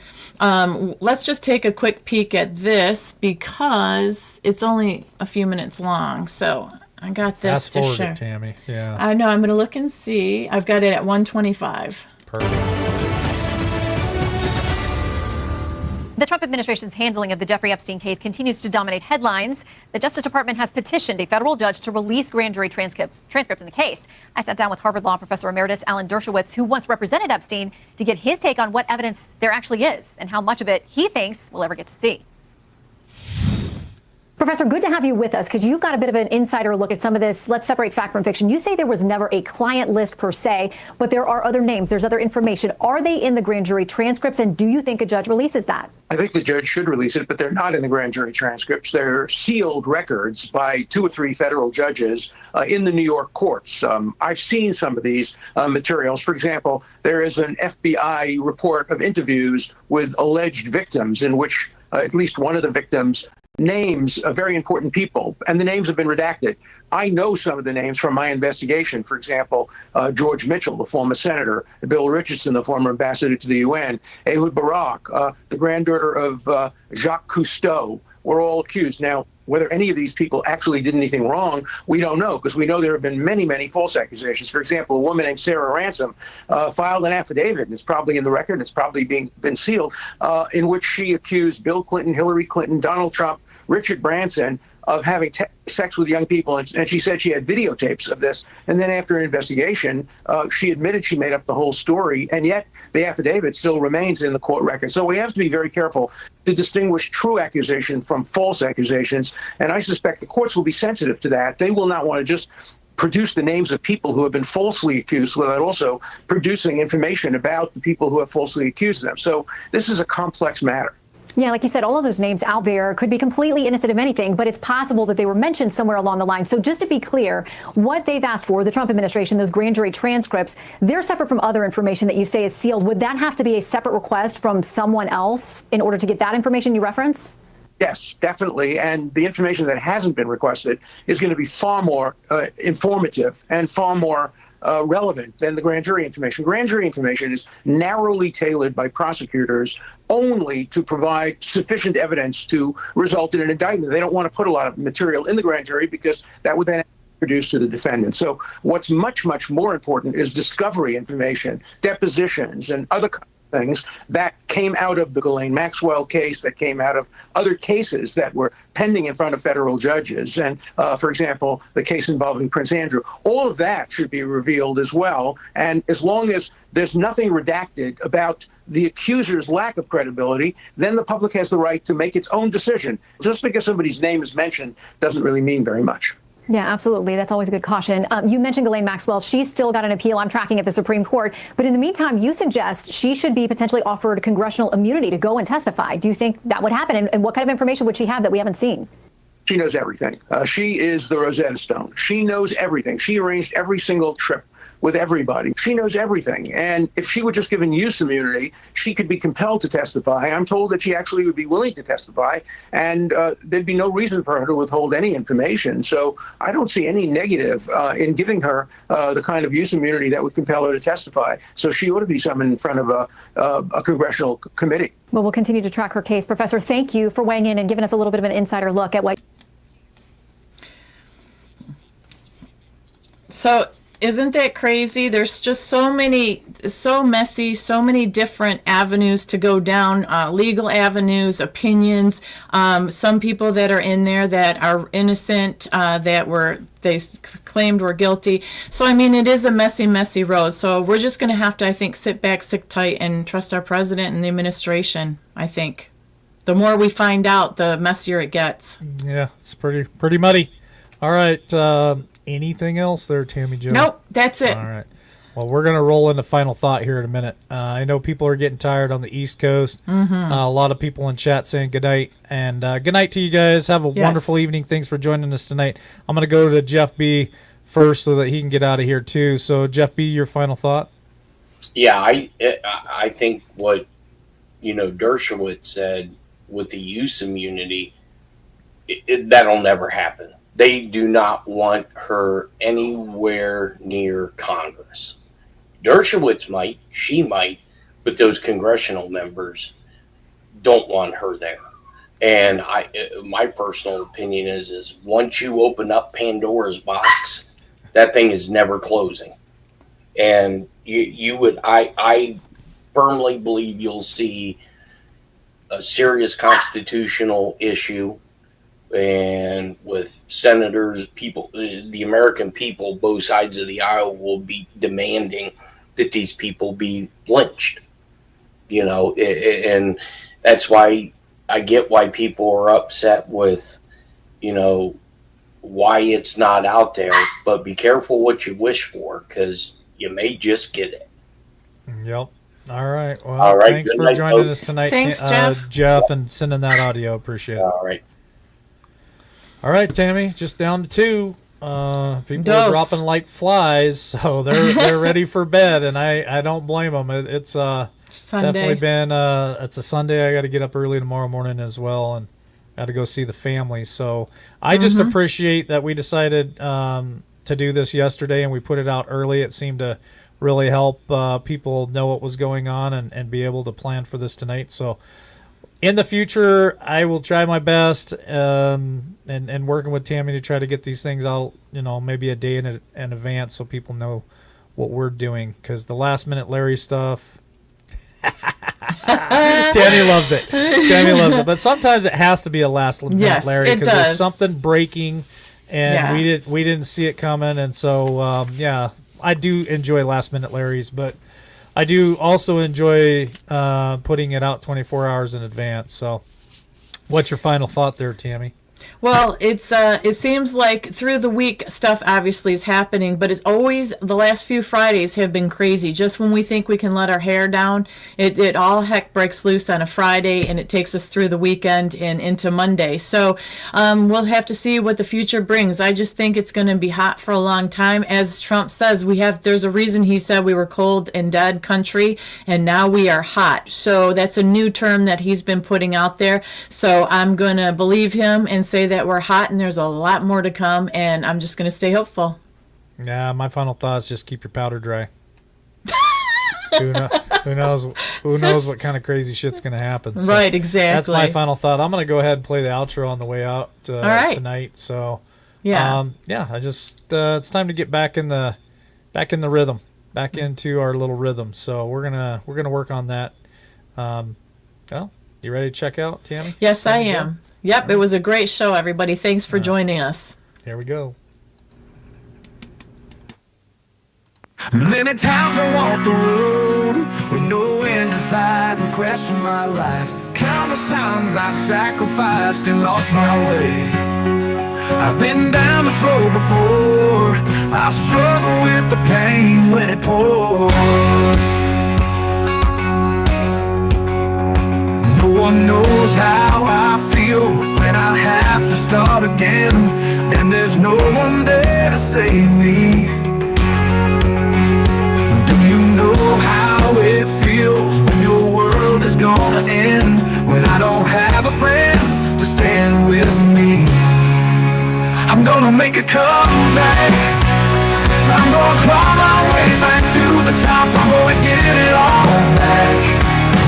let's just take a quick peek at this because it's only a few minutes long. So I got this Fast to forward share. It, Tammy. Yeah. I know. I'm going to look and see. I've got it at 125. Perfect. The Trump administration's handling of the Jeffrey Epstein case continues to dominate headlines. The Justice Department has petitioned a federal judge to release grand jury transcripts in the case. I sat down with Harvard Law professor emeritus Alan Dershowitz, who once represented Epstein, to get his take on what evidence there actually is and how much of it he thinks we'll ever get to see. Professor, good to have you with us because you've got a bit of an insider look at some of this. Let's separate fact from fiction. You say there was never a client list per se, but there are other names. There's other information. Are they in the grand jury transcripts, and do you think a judge releases that? I think the judge should release it, but they're not in the grand jury transcripts. They're sealed records by 2 or 3 federal judges in the New York courts. I've seen some of these materials. For example, there is an FBI report of interviews with alleged victims in which at least one of the victims names very important people, and the names have been redacted. I know some of the names from my investigation. For example, George Mitchell, the former senator, Bill Richardson, the former ambassador to the UN, Ehud Barak, the granddaughter of Jacques Cousteau, were all accused. Now, whether any of these people actually did anything wrong, we don't know, because we know there have been many, many false accusations. For example, a woman named Sarah Ransom filed an affidavit, and it's probably in the record, and it's probably been sealed, in which she accused Bill Clinton, Hillary Clinton, Donald Trump, Richard Branson of having sex with young people. And she said she had videotapes of this. And then after an investigation, she admitted she made up the whole story. And yet the affidavit still remains in the court record. So we have to be very careful to distinguish true accusation from false accusations. And I suspect the courts will be sensitive to that. They will not want to just produce the names of people who have been falsely accused without also producing information about the people who have falsely accused them. So this is a complex matter. Yeah, like you said, all of those names out there could be completely innocent of anything, but it's possible that they were mentioned somewhere along the line. So just to be clear, what they've asked for, the Trump administration, those grand jury transcripts, they're separate from other information that you say is sealed. Would that have to be a separate request from someone else in order to get that information you reference? Yes, definitely. And the information that hasn't been requested is going to be far more informative and far more relevant than the grand jury information. Grand jury information is narrowly tailored by prosecutors only to provide sufficient evidence to result in an indictment. They don't want to put a lot of material in the grand jury because that would then produce to the defendant. So what's much, much more important is discovery information, depositions, and other things that came out of the Ghislaine Maxwell case, that came out of other cases that were pending in front of federal judges. And for example, the case involving Prince Andrew, all of that should be revealed as well. And as long as there's nothing redacted about the accuser's lack of credibility, then the public has the right to make its own decision. Just because somebody's name is mentioned doesn't really mean very much. Yeah, absolutely. That's always a good caution. You mentioned Ghislaine Maxwell. She's still got an appeal I'm tracking at the Supreme Court. But in the meantime, you suggest she should be potentially offered congressional immunity to go and testify. Do you think that would happen? And what kind of information would she have that we haven't seen? She knows everything. She is the Rosetta Stone. She knows everything. She arranged every single trip with everybody. She knows everything. And if she were just given use immunity, she could be compelled to testify. I'm told that she actually would be willing to testify, and there'd be no reason for her to withhold any information. So I don't see any negative in giving her the kind of use immunity that would compel her to testify. So she ought to be summoned in front of a congressional committee. Well, we'll continue to track her case. Professor, thank you for weighing in and giving us a little bit of an insider look at what. So isn't that crazy? There's just so messy, so many different avenues to go down, legal avenues, opinions. Some people that are in there that are innocent, they claimed were guilty. So, I mean, it is a messy, messy road. So we're just going to have to, I think, sit back, sit tight, and trust our president and the administration, I think. The more we find out, the messier it gets. Yeah, it's pretty muddy. All right. Anything else there, Tammy Jo? Nope, that's it. All right. Well, we're going to roll into final thought here in a minute. I know people are getting tired on the East Coast. Mm-hmm. A lot of people in chat saying good night. And good night to you guys. Have a wonderful evening. Thanks for joining us tonight. I'm going to go to Jeff B. first so that he can get out of here too. So, Jeff B., your final thought? Yeah, I think what, Dershowitz said with the use immunity, that'll never happen. They do not want her anywhere near Congress. Dershowitz might, she might, but those congressional members don't want her there. And my personal opinion is once you open up Pandora's box, that thing is never closing. And I firmly believe you'll see a serious constitutional issue. And with senators, people, the American people, both sides of the aisle will be demanding that these people be lynched, and that's why I get why people are upset with, why it's not out there, but be careful what you wish for, because you may just get it. Yep. All right. Well, all right. Thanks for joining us tonight, Thanks, Jeff. Jeff, and sending that audio. Appreciate it. All right. All right, Tammy, just down to 2. People are dropping like flies, so they're ready for bed, and I don't blame them. It's definitely been it's a Sunday. I got to get up early tomorrow morning as well, and got to go see the family. So I just appreciate that we decided to do this yesterday, and we put it out early. It seemed to really help people know what was going on and be able to plan for this tonight. So in the future, I will try my best, and working with Tammy to try to get these things out, maybe a day in advance so people know what we're doing. Because the last minute Larry stuff, Tammy loves it. Tammy loves it. But sometimes it has to be a last minute Larry because there's something breaking, and we didn't see it coming. And so, I do enjoy last minute Larrys, but I do also enjoy putting it out 24 hours in advance. So what's your final thought there, Tammy? Well, it seems like through the week stuff obviously is happening, but it's always the last few Fridays have been crazy. Just when we think we can let our hair down, it all heck breaks loose on a Friday, and it takes us through the weekend and into Monday. So we'll have to see what the future brings. I just think it's going to be hot for a long time. As Trump says, there's a reason he said we were cold and dead country, and now we are hot. So that's a new term that he's been putting out there. So I'm going to believe him and say that we're hot and there's a lot more to come, and I'm just going to stay hopeful. Yeah, my final thought is just keep your powder dry. Who knows what kind of crazy shit's going to happen. So right, exactly. That's my final thought. I'm going to go ahead and play the outro on the way out tonight. So I just it's time to get back in the rhythm, back into our little rhythm. So we're gonna work on that. Well, you ready to check out, Tammy? Yes, I am. Yep, it was a great show, everybody. Thanks for joining us. Here we go. Many times I walk the road with no end in sight and question my life. Countless times I've sacrificed and lost my way. I've been down this road before. I've struggled with the pain when it pours. No one knows how I feel when I have to start again, and there's no one there to save me. Do you know how it feels when your world is gonna end, when I don't have a friend to stand with me? I'm gonna make a comeback. I'm gonna claw my way back to the top. I'm gonna get it all back.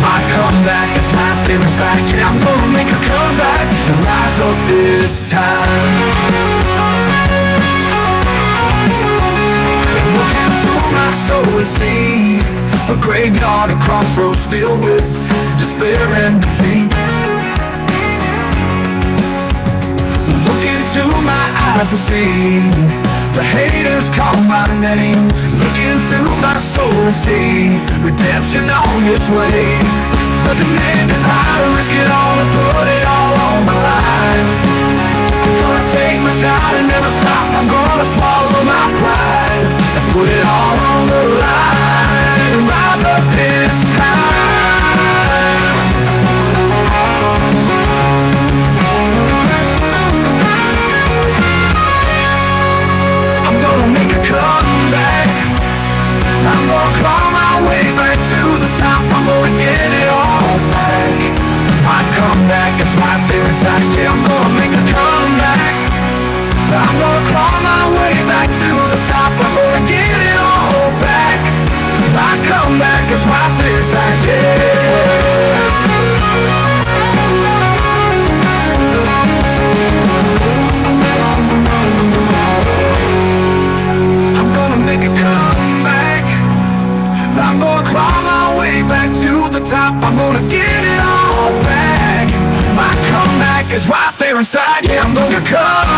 My comeback is right there inside. Yeah, I'm gonna make a comeback and rise up this time. Look into my soul and see a graveyard, a crossroads filled with despair and defeat. Look into my eyes and see the haters call my name. Look into my soul and see redemption on its way. The demand is high to risk it all and put it all on the line. I'm gonna take my shot and never stop. I'm gonna swallow my pride and put it all on the line and rise up this time. I'm gonna make a comeback. I'm gonna claw my way back to the top. I'm gonna get it all back. My comeback is right there inside. Yeah, I'm gonna make a comeback. I'm gonna claw my way back to the top. I'm gonna get it all back. My comeback is right there inside. Yeah. I'm gonna make a comeback. I'm gonna claw my way back to the top. I'm gonna get it all back. My comeback is right there inside. Yeah, I'm gonna come